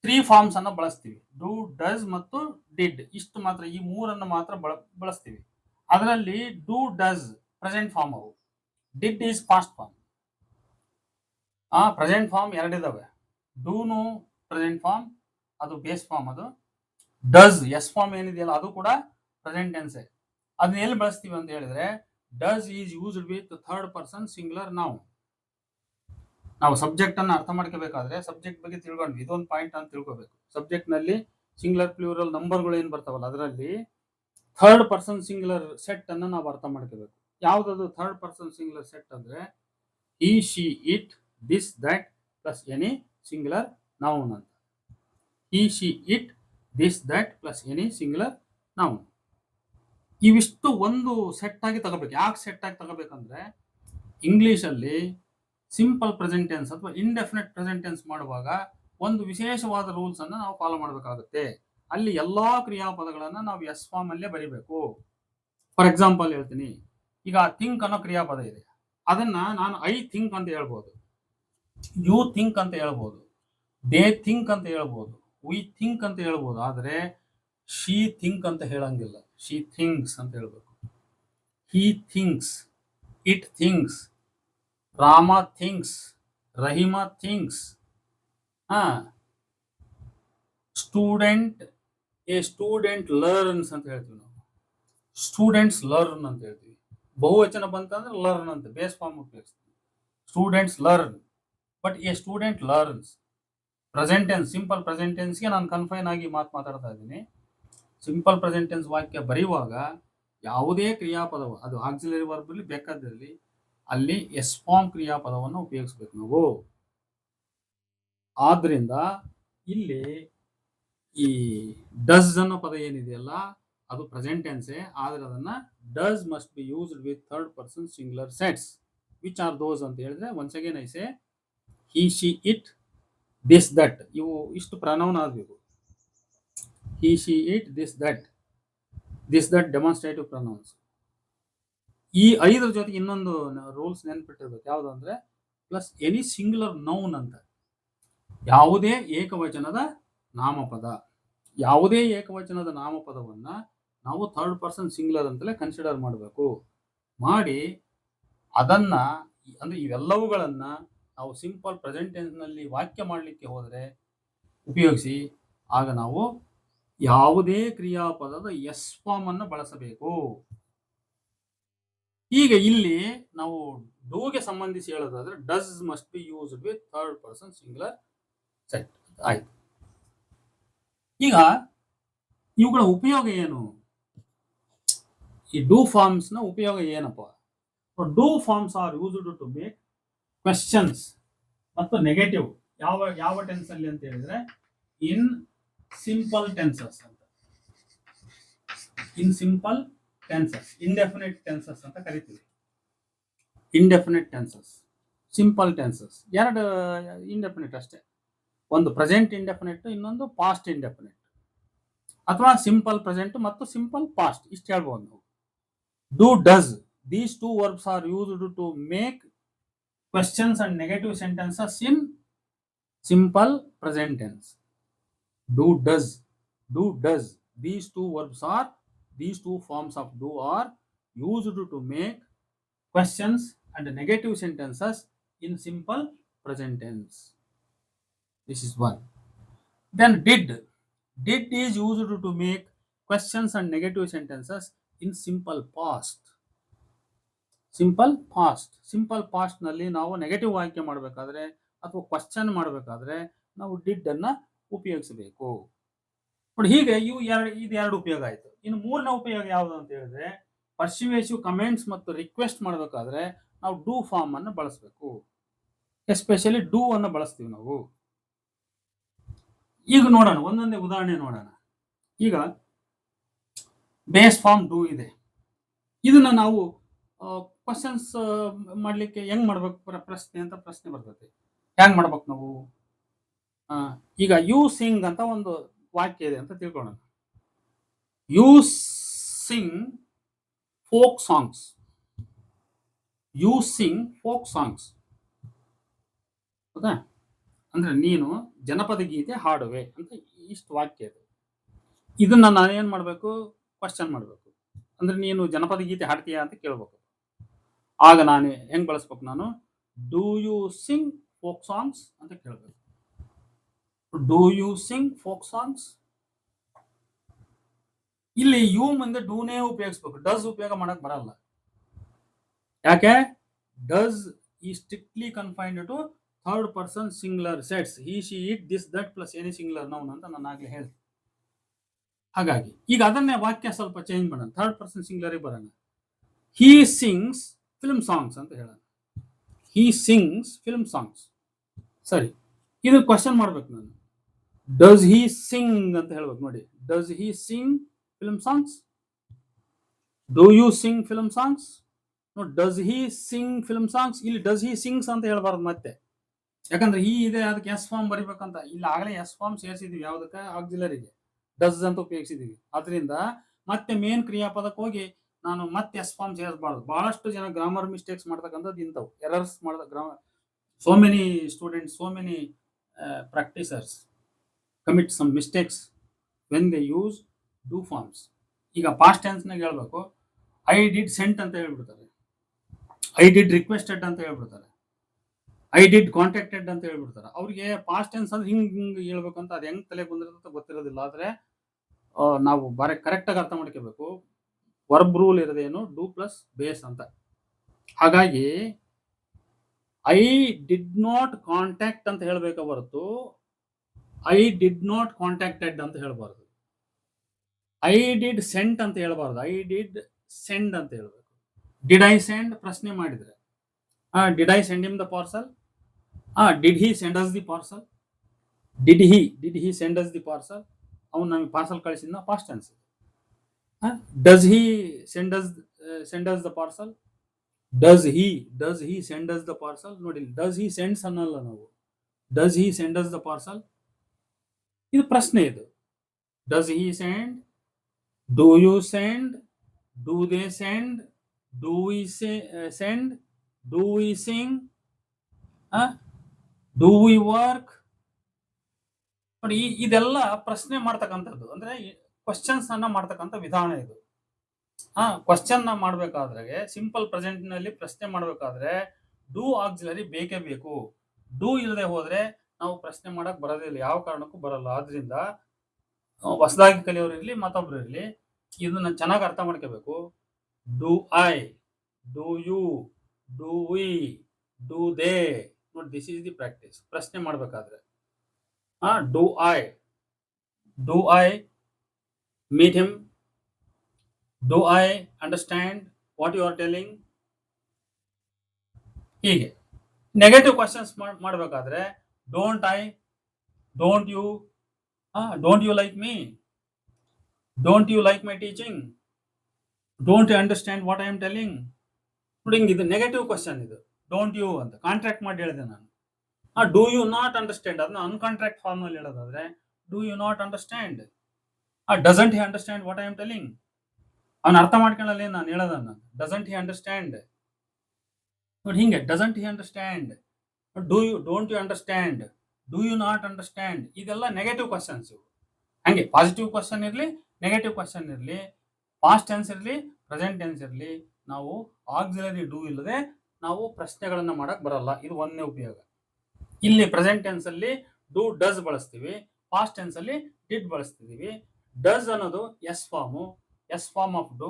3 ಫಾರ್ಮ್ಸ್ ಅನ್ನ ಬಳಸ್ತೀವಿ. ಡೂ, ಡಸ್ ಮತ್ತು ಡಿಡ್. ಇಷ್ಟು ಮಾತ್ರ, ಈ ಮೂರನ್ನು ಮಾತ್ರ ಬಳಸ್ತೀವಿ. ಅದರಲ್ಲಿ ಡೂ, ಡಸ್ ಪ್ರೆಸೆಂಟ್ ಫಾರ್ಮ್, ಅವು. Did is past form. Present form ಎರಡಿದಾವೆ. ಡೂನು ಪ್ರೆಸೆಂಟ್ ಫಾರ್ಮ್, ಅದು ಬೇಸ್ ಫಾರ್ಮ್. ಅದು ಡಸ್ ಎಸ್ ಫಾರ್ಮ್ ಏನಿದೆಯಲ್ಲ ಅದು ಕೂಡ ಪ್ರೆಸೆಂಟ್ ಟೆನ್ಸೆ. ಅದನ್ನ ಎಲ್ಲಿ ಬಳಸ್ತೀವಿ ಅಂತ ಹೇಳಿದ್ರೆ, does is used with third person singular noun. ನಾವು ಸಬ್ಜೆಕ್ಟ್ ಅನ್ನ ಅರ್ಥ ಮಾಡ್ಕೋಬೇಕಾದ್ರೆ ಸಬ್ಜೆಕ್ಟ್ ಬಗ್ಗೆ ತಿಳ್ಕೊಂಡ್ವಿ. ಇದೊಂದು ಪಾಯಿಂಟ್ ಅಂತ ತಿಳ್ಕೋಬೇಕು. ಸಬ್ಜೆಕ್ಟ್ ನಲ್ಲಿ ಸಿಂಗುಲರ್ ಪ್ಲೂರಲ್ ನಂಬರ್ಗಳು ಏನ್ ಬರ್ತಾವಲ್ಲ ಅದರಲ್ಲಿ ಥರ್ಡ್ ಪರ್ಸನ್ ಸಿಂಗುಲರ್ ಸೆಟ್ ಅನ್ನ ನಾವು ಅರ್ಥ ಮಾಡ್ಕೋಬೇಕು. ಯಾವ್ದದು ಥರ್ಡ್ ಪರ್ಸನ್ ಸಿಂಗುಲರ್ ಸೆಟ್ ಅಂದ್ರೆ he, she, it, this, that plus any singular noun ಅಂತ. he, she, it, this, that plus any singular noun. ಇವಿಷ್ಟು ಒಂದು ಸೆಟ್ ಆಗಿ ತಗೋಬೇಕು. ಯಾಕೆ ಸೆಟ್ ಆಗಿ ತಗೋಬೇಕಂದ್ರೆ, ಇಂಗ್ಲಿಷ್ ಅಲ್ಲಿ ಸಿಂಪಲ್ ಪ್ರೆಸೆಂಟ್ ಟೆನ್ಸ್ ಅಥವಾ ಇಂಡೆಫಿನೆಟ್ ಪ್ರೆಸೆಂಟ್ ಟೆನ್ಸ್ ಮಾಡುವಾಗ ಒಂದು ವಿಶೇಷವಾದ ರೂಲ್ಸ್ ಅನ್ನ ನಾವು ಫಾಲೋ ಮಾಡಬೇಕಾಗುತ್ತೆ. ಅಲ್ಲಿ ಎಲ್ಲಾ ಕ್ರಿಯಾಪದಗಳನ್ನ ನಾವು ಎಸ್ ಫಾರ್ಮ್ ಅಲ್ಲೇ ಬರಿಬೇಕು. ಫಾರ್ ಎಕ್ಸಾಂಪಲ್ ಹೇಳ್ತೀನಿ, ಈಗ ಥಿಂಕ್ ಅನ್ನೋ ಕ್ರಿಯಾಪದ ಇದೆ. ಅದನ್ನ ನಾನು ಐ ಥಿಂಕ್ ಅಂತ ಹೇಳ್ಬೋದು, ಯು ಥಿಂಕ್ ಅಂತ ಹೇಳ್ಬೋದು, ದೇ ಥಿಂಕ್ ಅಂತ ಹೇಳ್ಬೋದು, ವಿ ಥಿಂಕ್ ಅಂತ ಹೇಳ್ಬೋದು. ಆದ್ರೆ ಶಿ ಥಿಂಕ್ ಅಂತ ಹೇಳಂಗಿಲ್ಲ. ಶಿ ಥಿಂಕ್ಸ್ ಅಂತ ಹೇಳ್ಬೇಕು. He thinks, it thinks, Rama thinks, Rahima thinks. Student, a student learns ಅಂತ ಹೇಳ್ತೀವಿ ನಾವು. ಸ್ಟೂಡೆಂಟ್ಸ್ ಲರ್ನ್ ಅಂತ ಹೇಳ್ತೀವಿ. ಬಹುವಚನ ಬಂತಂದ್ರೆ ಲರ್ನ್ ಅಂತ ಬೇಸ್ ಫಾರ್ಮ್ ಉಪಯೋಗಿಸ್ತೀವಿ. Students learn, but a student learns. Present tense, simple present ಟೆನ್ಸ್ಗೆ ನಾನು ಕನ್ಫೈನ್ ಆಗಿ ಮಾತಾಡ್ತಾ ಇದ್ದೀನಿ. ಸಿಂಪಲ್ ಪ್ರೆಸೆಂಟ್ ಟೆನ್ಸ್ ವಾಕ್ಯ ಬರೆಯುವಾಗ ಯಾವುದೇ ಕ್ರಿಯಾಪದವು, ಅದು ಆಕ್ಸಿಲರಿ ವರ್ಬ್ ಇರಲಿ ಬೇಕಾದಿರಲಿ, ಅಲ್ಲಿ ಎಸ್ ಫಾರ್ಮ್ ಕ್ರಿಯಾಪದವನ್ನು ಉಪಯೋಗಿಸ್ಬೇಕು ನಾವು. ಆದ್ರಿಂದ ಇಲ್ಲಿ ಈ ಡಸ್ ಅನ್ನೋ ಪದ ಏನಿದೆಯಲ್ಲ ಅದು ಪ್ರೆಸೆಂಟ್ ಟೆನ್ಸೇ, ಆದ್ರೆ ಅದನ್ನ does must be used with third person singular sets. Which are those ಅಂತ ಹೇಳಿದ್ರೆ, once again I say he, she, it, this, that. ಇವು ಇಷ್ಟು ಪ್ರನೌನ್ ಆಗಬೇಕು. He, she, it, this, that. This, that demonstrative pronouns. ಈ 5 ಜೊತೆಗೆ ಇನ್ನೊಂದು rules ನೆನ್ಪಿಟ್ಟಿರ್ಬೇಕು. ಯಾವುದು ಅಂದ್ರೆ ಪ್ಲಸ್ ಎನಿ ಸಿಂಗ್ಯುಲರ್ ನೌನ್ ಅಂತ. ಯಾವುದೇ ಏಕವಚನದ ನಾಮಪದ, ಯಾವುದೇ ಏಕವಚನದ ನಾಮಪದವನ್ನ ನಾವು ಥರ್ಡ್ ಪರ್ಸನ್ ಸಿಂಗ್ಯುಲರ್ ಅಂತಲೇ ಕನ್ಸಿಡರ್ ಮಾಡಬೇಕು. ಮಾಡಿ ಅದನ್ನ, ಅಂದ್ರೆ ಇವೆಲ್ಲವುಗಳನ್ನ ನಾವು ಸಿಂಪಲ್ ಪ್ರೆಸೆಂಟ್ ಟೆನ್ಸ್ ನಲ್ಲಿ ವಾಕ್ಯ ಮಾಡಲಿಕ್ಕೆ ಹೋದರೆ ಉಪಯೋಗಿಸಿ, ಆಗ ನಾವು ಯಾವುದೇ ಕ್ರಿಯಾಪದದ ಎಸ್ ಫಾರ್ಮ್ ಅನ್ನು ಬಳಸಬೇಕು. ಈಗ ಇಲ್ಲಿ ನಾವು ಡೂಗೆ ಸಂಬಂಧಿಸಿ ಹೇಳೋದಾದ್ರೆ does must be used with third person singular set ಆಯ್ತು. ಈಗ ಇವುಗಳ ಉಪಯೋಗ ಏನು? ಈ ಡೂ ಫಾರ್ಮ್ಸ್ ನ ಉಪಯೋಗ ಏನಪ್ಪ? Do forms are used to make questions ಮತ್ತು ನೆಗೆಟಿವ್. ಯಾವ ಟೆನ್ಸ್ ಅಲ್ಲಿ ಅಂತ ಹೇಳಿದ್ರೆ ಇನ್ ಸಿಂಪಲ್ ಟೆನ್ಸಸ್ ಅಂತ. In simple tenses, indefinite tenses ಅಂತ ಕರಿತೀವಿ. ಇಂಡೆಫಿನಿಟ್ ಟೆನ್ಸಸ್, ಸಿಂಪಲ್ ಟೆನ್ಸಸ್, ಎರಡು ಇಂಡೆಫಿನಿಟ್ ಅಷ್ಟೇ. ಒಂದು ಪ್ರೆಸೆಂಟ್ ಇಂಡೆಫಿನಿಟ್, ಇನ್ನೊಂದು ಪಾಸ್ಟ್ ಇಂಡೆಫಿನಿಟ್, ಅಥವಾ ಸಿಂಪಲ್ ಪ್ರೆಸೆಂಟ್ ಮತ್ತು ಸಿಂಪಲ್ ಪಾಸ್ಟ್, ಇಷ್ಟು ಹೇಳ್ಬೋದು ನಾವು. Do, does, these two verbs are used to make questions and negative sentences in simple present tense. Do, does, do, does. These two forms of do are used to make questions and negative sentences in simple present tense. This is one. Then did is used to make questions and negative sentences in simple past. Simple past ನಲ್ಲಿ ನಾವು negative ವಾಕ್ಯ ಮಾಡಬೇಕಾದ್ರೆ ಅಥವಾ question ಮಾಡಬೇಕಾದ್ರೆ ನಾವು did ಅನ್ನ ಉಪಯೋಗಿಸಬೇಕು. ನೋಡಿ, ಹೀಗೆ ಇದು ಉಪಯೋಗ ಆಯ್ತು. ಇನ್ನು ಮೂರನೇ ಉಪಯೋಗ ಯಾವುದು ಅಂತ ಹೇಳಿದ್ರೆ, ಪರ್ಸ್ಯುವೇಸಿವ್ ಕಮೆಂಟ್ಸ್ ಮತ್ತು ರಿಕ್ವೆಸ್ಟ್ ಮಾಡಬೇಕಾದ್ರೆ ನಾವು ಡೂ ಫಾರ್ಮ್ ಅನ್ನು ಬಳಸಬೇಕು. ಎಸ್ಪೆಷಲಿ ಡೂ ಅನ್ನು ಬಳಸ್ತೀವಿ ನಾವು. ಈಗ ನೋಡೋಣ, ಒಂದೊಂದೇ ಉದಾಹರಣೆ ನೋಡೋಣ. ಈಗ ಬೇಸ್ ಫಾರ್ಮ್ ಡೂ ಇದೆ. ಇದನ್ನ ನಾವು ಕ್ವಶನ್ಸ್ ಮಾಡ್ಲಿಕ್ಕೆ ಹೆಂಗ್ ಮಾಡ್ಬೇಕು? ಪ್ರಶ್ನೆ ಬರ್ತೈತಿ, ಹೆಂಗ್ ಮಾಡ್ಬೇಕು ನಾವು? ಈಗ ಯು ಸಿಂಗ್ ಅಂತ ಒಂದು ವಾಕ್ಯ ಇದೆ ಅಂತ ತಿಳ್ಕೊಳ್ಳೋಣ. You sing folk songs. You sing folk songs, ಹೌದಾ? ಅಂದ್ರೆ ನೀನು ಜನಪದ ಗೀತೆ ಹಾಡುವೆ ಅಂತ ಇಷ್ಟು ವಾಕ್ಯ ಇದೆ. ಇದನ್ನ ನಾನೇನ್ ಮಾಡ್ಬೇಕು? ಕ್ವಶನ್ ಮಾಡ್ಬೇಕು. ಅಂದ್ರೆ ನೀನು ಜನಪದ ಗೀತೆ ಹಾಡ್ತೀಯಾ ಅಂತ ಕೇಳ್ಬೇಕು. ಆಗ ನಾನು ಹೆಂಗ್ ಬಳಸ್ಬೇಕು? ನಾನು do you sing folk songs ಅಂತ ಕೇಳಬೇಕು. Do you sing folk songs. ಇಲ್ಲಿ ಯು ಮುಂದೆ ಡೂನೇ ಉಪಯೋಗಿಸ್ಬೇಕು, ಡಸ್ ಉಪಯೋಗ ಮಾಡಕ್ ಬರಲ್ಲ. ಯಾಕೆ? ಡಸ್ ಈ strictly confined to third person singular sets. He, she, it, this, that plus any singular noun ಅಂತ ನಾನು ಆಗ್ಲೇ ಹೇಳ್ತೀನಿ. ಹಾಗಾಗಿ ಈಗ ಅದನ್ನೇ ವಾಕ್ಯ ಸ್ವಲ್ಪ ಚೇಂಜ್ ಮಾಡೋಣ, ಥರ್ಡ್ ಪರ್ಸನ್ ಸಿಂಗ್ಯುಲರ್ ಬರೋಣ. ಹಿ ಸಿಂಗ್ಸ್ ಫಿಲ್ಮ್ ಸಾಂಗ್ಸ್ ಅಂತ ಹೇಳೋಣ. ಹಿ ಸಿಂಗ್ಸ್ ಫಿಲ್ಮ್ ಸಾಂಗ್ಸ್. ಸರಿ, ಇದು ಕ್ವಶನ್ ಮಾಡ್ಬೇಕು ನಾನು. ಡಸ್ ಹಿ ಸಿಂಗ್ ಅಂತ ಹೇಳ್ಬೇಕು. ನೋಡಿ, does he sing film songs? Do you sing film songs? ನೋಡಿ, does he sing film songs. ಇಲ್ಲಿ ಡಸ್ ಹಿ ಸಿಂಗ್ಸ್ ಅಂತ ಹೇಳ್ಬಾರ್ದು ಮತ್ತೆ, ಯಾಕಂದ್ರೆ ಈ ಇದೆ, ಅದಕ್ಕೆ ಎಸ್ ಫಾರ್ಮ್ ಬರಿಬೇಕಂತ. ಇಲ್ಲಿ ಆಗಲೇ ಎಸ್ ಫಾರ್ಮ್ ಸೇರಿಸಿದೀವಿ, ಯಾವುದಕ್ಕೆ? ಆಕ್ಸಿಲರಿಗೆ ಡಸ್ ಅಂತ ಉಪಯೋಗಿಸಿದೀವಿ. ಅದರಿಂದ ಮತ್ತೆ ಮೇನ್ ಕ್ರಿಯಾಪದಕ್ಕೆ ಹೋಗಿ ನಾನು ಮತ್ತೆ ಎಸ್ ಫಾರ್ಮ್ ಸೇರಿಸಬಾರ್ದು. ಬಹಳಷ್ಟು ಜನ ಗ್ರಾಮರ್ ಮಿಸ್ಟೇಕ್ಸ್ ಮಾಡ್ತಕ್ಕಂಥದ್ದು ಇಂಥವು, ಎರರ್ಸ್ ಮಾಡಿದ grammar. So many students, so many practisers commit some mistakes when they use do forms. ಈಗ ಪಾಸ್ಟ್ ಟೆನ್ಸ್ನಾಗ ಹೇಳ್ಬೇಕು, ಐ ಡಿಡ್ ಸೆಂಟ್ ಅಂತ ಹೇಳ್ಬಿಡ್ತಾರೆ, ಐ ಡಿಡ್ ರಿಕ್ವೆಸ್ಟೆಡ್ ಅಂತ ಹೇಳ್ಬಿಡ್ತಾರೆ, ಐ ಡಿಡ್ ಕಾಂಟ್ಯಾಕ್ಟೆಡ್ ಅಂತ ಹೇಳ್ಬಿಡ್ತಾರೆ. ಅವ್ರಿಗೆ ಪಾಸ್ಟ್ ಟೆನ್ಸ್ ಅಂದ್ರೆ ಹಿಂಗೆ ಹೇಳ್ಬೇಕಂತ ಅದು ಹೆಂಗ್ ತಲೆ ಬಂದಿರುತ್ತೆ ಗೊತ್ತಿರೋದಿಲ್ಲ. ಆದ್ರೆ ನಾವು ಕರೆಕ್ಟಾಗಿ ಅರ್ಥ ಮಾಡ್ಕೋಬೇಕು. ವರ್ಬ್ ರೂಲ್ ಇರೋದೇನು ಡೂ ಪ್ಲಸ್ ಬೇಸ್ ಅಂತ. ಹಾಗಾಗಿ ಐ ಡಿಡ್ ನಾಟ್ ಕಾಂಟ್ಯಾಕ್ಟ್ ಅಂತ ಹೇಳ್ಬೇಕ ಹೊರತು ಐ ಡಿಡ್ ನಾಟ್ ಕಾಂಟ್ಯಾಕ್ಟೆಡ್ ಅಂತ ಹೇಳ್ಬಾರ್ದು. ಐ ಡಿಡ್ ಸೆಂಟ್ ಅಂತ ಹೇಳ್ಬಾರ್ದು, ಐ ಡಿಡ್ ಸೆಂಡ್ ಅಂತ ಹೇಳ್ಬೇಕು. ಡಿಡ್ ಐ ಸೆಂಡ್ ಪ್ರಶ್ನೆ ಮಾಡಿದ್ರೆ did I send him the parcel, did he send us the parcel, did he send us the parcel, ಅವ್ನು ನಮಗೆ ಪಾರ್ಸಲ್ ಕಳಿಸಿದ್ನ past tense. Does he send us the parcel, does he send us the parcel. ನೋಡಿ, does he sends ಅನ್ನಲ್ಲ ನಾವು, does he send us the parcel. ಇದು ಪ್ರಶ್ನೆ. ಇದು does he send, do you send, do they send, do we send, do we Singh, do we work. ನೋಡಿ, ಇದೆಲ್ಲ ಪ್ರಶ್ನೆ ಮಾಡ್ತಕ್ಕಂಥದ್ದು, ಅಂದ್ರೆ ಕ್ವಶನ್ಸ್ ಅನ್ನ ಮಾಡ್ತಕ್ಕಂಥ ವಿಧಾನ ಇದು. ಕ್ವಶನ್ ಮಾಡ್ಬೇಕಾದ್ರೆ ಸಿಂಪಲ್ ಪ್ರೆಸೆಂಟ್ ನಲ್ಲಿ ಪ್ರಶ್ನೆ ಮಾಡ್ಬೇಕಾದ್ರೆ ಡೂ ಆಕ್ಸಿಲರಿ ಬೇಕೇ ಬೇಕು. ಡೂ ಇಲ್ಲದೆ ಹೋದ್ರೆ ನಾವು ಪ್ರಶ್ನೆ ಮಾಡಕ್ ಬರೋದಿಲ್ಲ, ಯಾವ ಕಾರಣಕ್ಕೂ ಬರಲ್ಲ. ಆದ್ರಿಂದ ಹೊಸದಾಗಿ ಕಲಿಯೋರು ಇರ್ಲಿ ಮತ್ತೊಬ್ರು ಇರ್ಲಿ, ಇದನ್ನ ಚೆನ್ನಾಗಿ ಅರ್ಥ ಮಾಡ್ಕೋಬೇಕು. Do I, do you, do we, do they. ನೋಡಿ, ದಿಸ್ ಈಸ್ ದಿ ಪ್ರಾಕ್ಟೀಸ್ ಪ್ರಶ್ನೆ ಮಾಡ್ಬೇಕಾದ್ರೆ. Do I meet him, do I understand what you are telling. ಹೀಗೆ ನೆಗೆಟಿವ್ ಕ್ವಶನ್ಸ್ ಮಾಡಬೇಕಾದ್ರೆ don't I, don't you, don't you like me, don't you like my teaching, don't you understand what I am telling. ನೋಡಿ, ಇದು negative question. ಇದು don't you ಅಂತ contract ಮಾಡಿ ಹೇಳಿದೆ ನಾನು. Do you not understand ಅದನ್ನ ಅನ್ಕಾಂಟ್ರಾಕ್ಟ್ form ಅಲ್ಲಿ ಹೇಳೋದಾದ್ರೆ do you not understand. Doesn't he understand what I am telling. ಅವನು ಅರ್ಥ ಮಾಡ್ಕೊಳ್ಳಲ್ಲ ನಾನು ಹೇಳೋದನ್ನ. Doesn't he understand. ನೋಡಿ, ಹಿಂಗೆ doesn't he understand, don't you understand, do you not understand. ಇದೆಲ್ಲ ನೆಗೆಟಿವ್ ಕ್ವಶನ್ಸ್ ಇವು. ಹಂಗೆ ಪಾಸಿಟಿವ್ ಕ್ವಶನ್ ಇರಲಿ, ನೆಗೆಟಿವ್ ಕ್ವಶನ್ ಇರಲಿ, ಪಾಸ್ಟ್ ಟೆನ್ಸ್ ಇರಲಿ, ಪ್ರೆಸೆಂಟ್ ಟೆನ್ಸ್ ಇರಲಿ, ನಾವು ಆಕ್ಸಿಲರಿ ಡೂ ಇಲ್ಲದೆ ನಾವು ಪ್ರಶ್ನೆಗಳನ್ನ ಮಾಡಕ್ ಬರಲ್ಲ. ಇದು ಒಂದನೇ ಉಪಯೋಗ. ಇಲ್ಲಿ ಪ್ರೆಸೆಂಟ್ ಟೆನ್ಸ್ ಅಲ್ಲಿ ಡೂ ಡಸ್ ಬಳಸ್ತೀವಿ, ಪಾಸ್ಟ್ ಟೆನ್ಸ್ ಅಲ್ಲಿ ಡಿಡ್ ಬಳಸ್ತಿದೀವಿ. ಡಸ್ ಅನ್ನೋದು S form of do,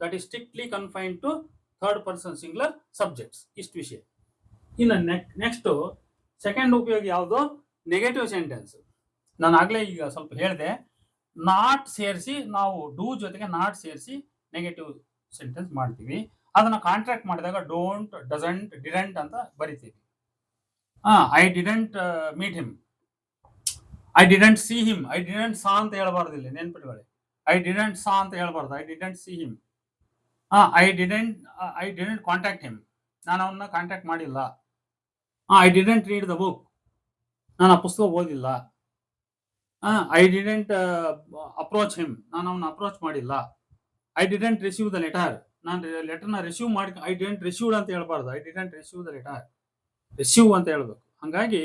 that is strictly confined to third person singular subjects. ಇಷ್ಟು ವಿಷಯ. ಇನ್ನು ನೆಕ್ಸ್ಟ್ ಸೆಕೆಂಡ್ ಉಪಯೋಗ ಯಾವುದು? Negative sentence. ನಾನು ಆಗ್ಲೇ ಈಗ ಸ್ವಲ್ಪ ಹೇಳಿದೆ, ನಾಟ್ ಸೇರಿಸಿ ನಾವು ಡೂ ಜೊತೆಗೆ ನಾಟ್ ಸೇರಿಸಿ ನೆಗೆಟಿವ್ ಸೆಂಟೆನ್ಸ್ ಮಾಡ್ತೀವಿ. ಅದನ್ನ ಕಾಂಟ್ರಾಕ್ಟ್ ಮಾಡಿದಾಗ ಡೋಂಟ್, ಡಸಂಟ್, ಡಿಡೆಂಟ್ ಅಂತ ಬರಿತೀವಿ. I didn't meet him, I didn't see him. I didn't saw ಅಂತ ಹೇಳ್ಬಾರ್ದು, ಇಲ್ಲಿ ನೆನ್ಪಿಟ್ಕೊಳ್ಳಿ. ಐ ಡಿಡೆಂಟ್ ಸಾ ಅಂತ ಹೇಳ್ಬಾರ್ದು, I didn't see him. I didn't contact him, ನಾನು ಅವನ್ನ ಕಾಂಟ್ಯಾಕ್ಟ್ ಮಾಡಿಲ್ಲ. I didn't read the book, ನಾನು ಆ ಪುಸ್ತಕ ಓದಿಲ್ಲ. ಐ ಡಿಡೆಂಟ್ ಅಪ್ರೋಚ್ ಹಿಮ್, ನಾನು ಅವನ್ನ ಅಪ್ರೋಚ್ ಮಾಡಿಲ್ಲ. I didn't receive the letter, ನಾನು ಲೆಟರ್ನ ರಿಸೀವ್ ಮಾಡಿ, ಐ ಡಿಡೆಂಟ್ ರಿಸೀವ್ಡ್ ಅಂತ ಹೇಳ್ಬಾರ್ದು, I didn't receive the letter, receive ಅಂತ ಹೇಳ್ಬೇಕು. ಹಾಗಾಗಿ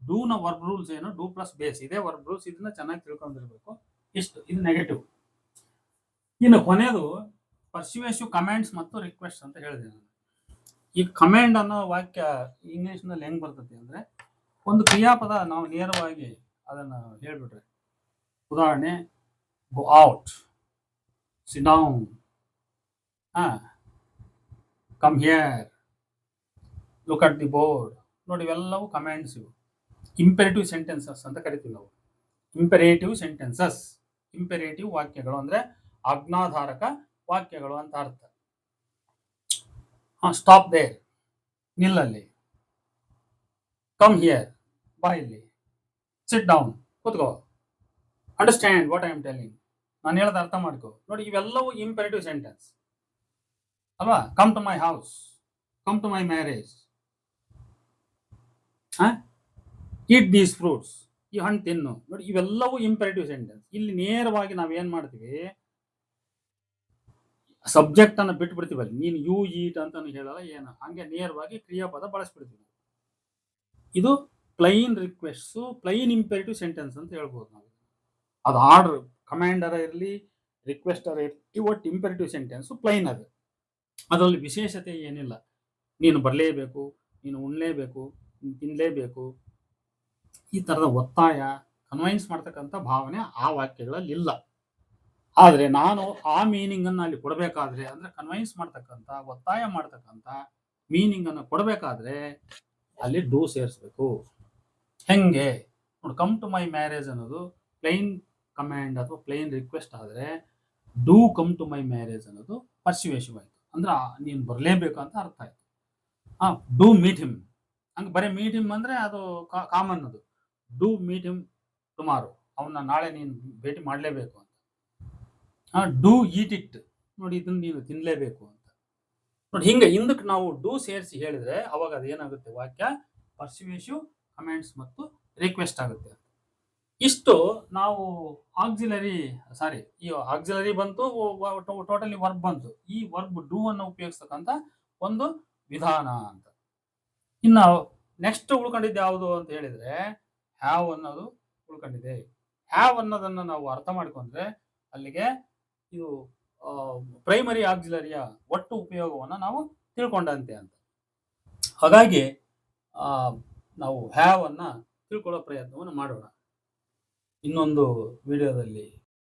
ಡೂ ನ ವರ್ಬ್ ರೂಲ್ಸ್ ಏನು? ಡೂ ಪ್ಲಸ್ ಬೇಸ್, ಇದೇ ವರ್ಬ್ ರೂಲ್ಸ್. ಇದನ್ನ ಚೆನ್ನಾಗಿ ತಿಳ್ಕೊಂಡಿರ್ಬೇಕು. ಇಷ್ಟು, ಇದು ನೆಗೆಟಿವ್. ಇನ್ನು ಕೊನೆಯದು ಪರ್ಸ್ಯೂಯೇಸಿವ್ ಕಮೆಂಡ್ಸ್ ಮತ್ತು ರಿಕ್ವೆಸ್ಟ್ ಅಂತ ಹೇಳಿದೆ ನಾನು. ಈ ಕಮೆಂಡ್ ಅನ್ನೋ ವಾಕ್ಯ ಇಂಗ್ಲಿಷ್ ನಲ್ಲಿ ಹೆಂಗ್ ಬರ್ತದೆ ಅಂದ್ರೆ, ಒಂದು ಕ್ರಿಯಾಪದ ನಾವು ನೇರವಾಗಿ ಅದನ್ನ ಹೇಳ್ಬಿಟ್ರೆ, ಉದಾಹರಣೆ go out, sit down, come here, look at the board. ನೋಡಿ, ಇವೆಲ್ಲವೂ ಕಮೆಂಡ್ಸ್. ಇವು ಇಂಪೆರೇಟಿವ್ ಸೆಂಟೆನ್ಸಸ್ ಅಂತ ಕರಿತೀವಿ ನಾವು. ಇಂಪೆರೇಟಿವ್ ಸೆಂಟೆನ್ಸಸ್, ಇಂಪೆರೇಟಿವ್ ವಾಕ್ಯಗಳು ಅಂದ್ರೆ ಆಜ್ಞಾಧಾರಕ ವಾಕ್ಯಗಳು ಅಂತ ಅರ್ಥ. ಸ್ಟಾಪ್ ದೇರ್, ನಿಲ್ಲಲ್ಲಿ. ಕಮ್ ಹಿಯರ್, ಬಾ ಇಲ್ಲಿ. ಸಿಟ್ ಡೌನ್, ಕೂತ್ಕೋ. Understand what I am telling, ನಾನು ಹೇಳೋದು ಅರ್ಥ ಮಾಡ್ಕೋ. ನೋಡಿ, ಇವೆಲ್ಲವೂ ಇಂಪೆರೇಟಿವ್ ಸೆಂಟೆನ್ಸ್ ಅಲ್ವಾ? Come to my house, come to my marriage, eat these fruits, ಈ ಹಣ್ಣು ತಿನ್ನು. ನೋಡಿ, ಇವೆಲ್ಲವೂ ಇಂಪೆರೇಟಿವ್ ಸೆಂಟೆನ್ಸ್. ಇಲ್ಲಿ ನೇರವಾಗಿ ನಾವೇನ್ ಮಾಡ್ತೀವಿ, ಸಬ್ಜೆಕ್ಟ್ ಅನ್ನು ಬಿಟ್ಟು ಬಿಡ್ತೀವಲ್ಲಿ. ನೀನು ಯು ಈಟ್ ಅಂತ ಹೇಳಲ್ಲ, ಏನು ಹಂಗೆ ನೇರವಾಗಿ ಕ್ರಿಯಾಪದ ಬಳಸ್ಬಿಡ್ತೀವಿ. ಇದು plain request, plain imperative sentence ಅಂತ ಹೇಳ್ಬೋದು ನಾವು. ಅದು ಆರ್ಡರ್ ಕಮಾಂಡರ್ ಇರಲಿ, ರಿಕ್ವೆಸ್ಟರ್ ಇರಲಿ, ಒಟ್ಟು ಇಂಪೆರೇಟಿವ್ ಸೆಂಟೆನ್ಸ್ ಪ್ಲೈನ್. ಅದು ಅದರಲ್ಲಿ ವಿಶೇಷತೆ ಏನಿಲ್ಲ. ನೀನು ಬರಲೇಬೇಕು, ನೀನು ಉಣ್ಲೇಬೇಕು, ನೀನು ತಿನ್ಲೇಬೇಕು, ಈ ತರದ ಒತ್ತಾಯ, ಕನ್ವೈನ್ಸ್ ಮಾಡ್ತಕ್ಕಂಥ ಭಾವನೆ ಆ ವಾಕ್ಯಗಳಲ್ಲಿ ಇಲ್ಲ. ಆದರೆ ನಾನು ಆ ಮೀನಿಂಗನ್ನು ಅಲ್ಲಿ ಕೊಡಬೇಕಾದ್ರೆ, ಅಂದರೆ ಕನ್ವಿನ್ಸ್ ಮಾಡ್ತಕ್ಕಂಥ, ಒತ್ತಾಯ ಮಾಡ್ತಕ್ಕಂಥ ಮೀನಿಂಗನ್ನು ಕೊಡಬೇಕಾದ್ರೆ ಅಲ್ಲಿ ಡೂ ಸೇರಿಸ್ಬೇಕು. ಹೆಂಗೆ ನೋಡಿ, ಕಮ್ ಟು ಮೈ ಮ್ಯಾರೇಜ್ ಅನ್ನೋದು ಪ್ಲೈನ್ ಕಮ್ಯಾಂಡ್ ಅಥವಾ ಪ್ಲೈನ್ ರಿಕ್ವೆಸ್ಟ್ ಆದರೆ, do come to my marriage ಅನ್ನೋದು ಪರ್ಸಿವೇಶಿವ್ ಆಯಿತು. ಅಂದ್ರೆ ನೀನು ಬರಲೇಬೇಕು ಅಂತ ಅರ್ಥ ಆಯ್ತು. ಡೂ ಮೀಟ್ ಹಿಮ್, ಹಂಗೆ ಬರೀ ಮೀಟ್ ಹಿಮ್ ಅಂದರೆ ಅದು ಕಾಮನ್. ಅದು ಡೂ ಮೀಟ್ ಹಿಮ್ ಟುಮಾರೋ, ಅವನ್ನ ನಾಳೆ ನೀನು ಭೇಟಿ ಮಾಡಲೇಬೇಕು ಅಂತ. ಡೂ ಈಟ್ ಇಟ್, ನೋಡಿ ಇದನ್ನು ನೀನು ತಿನ್ನಲೇಬೇಕು ಅಂತ. ನೋಡಿ ಹಿಂಗೆ ಹಿಂದಕ್ಕೆ ನಾವು ಡೂ ಸೇರಿಸಿ ಹೇಳಿದ್ರೆ ಅವಾಗ ಅದೇನಾಗುತ್ತೆ, ವಾಕ್ಯ ಪರ್ಸಿವೇಶಿವ್, ಕಮೆಂಟ್ಸ್ ಮತ್ತು ರಿಕ್ವೆಸ್ಟ್ ಆಗುತ್ತೆ. ಇಷ್ಟು ನಾವು ಈ ಆಕ್ಸಿಲರಿ ಬಂತು, ಟೋಟಲಿ ವರ್ಬ್ ಬಂತು. ಈ ವರ್ಬ್ ಡೂ ಅನ್ನು ಉಪಯೋಗಿಸ್ತಕ್ಕಂಥ ಒಂದು ವಿಧಾನ ಅಂತ. ಇನ್ನು ನೆಕ್ಸ್ಟ್ ಉಳ್ಕೊಂಡಿದ್ದು ಯಾವುದು ಅಂತ ಹೇಳಿದ್ರೆ ಹ್ಯಾವ್ ಅನ್ನೋದು ಉಳ್ಕೊಂಡಿದೆ. ಹ್ಯಾವ್ ಅನ್ನೋದನ್ನು ನಾವು ಅರ್ಥ ಮಾಡ್ಕೊಂಡ್ರೆ ಅಲ್ಲಿಗೆ ಇದು ಪ್ರೈಮರಿ ಆಕ್ಸಿಲರಿಯ ಒಟ್ಟು ಉಪಯೋಗವನ್ನು ನಾವು ತಿಳ್ಕೊಂಡಂತೆ ಅಂತ. ಹಾಗಾಗಿ ನಾವು ಹ್ಯಾವ್ ಅನ್ನ ತಿಳ್ಕೊಳ್ಳೋ ಪ್ರಯತ್ನವನ್ನು ಮಾಡೋಣ. ಇನ್ನೊಂದು ವಿಡಿಯೋದಲ್ಲಿ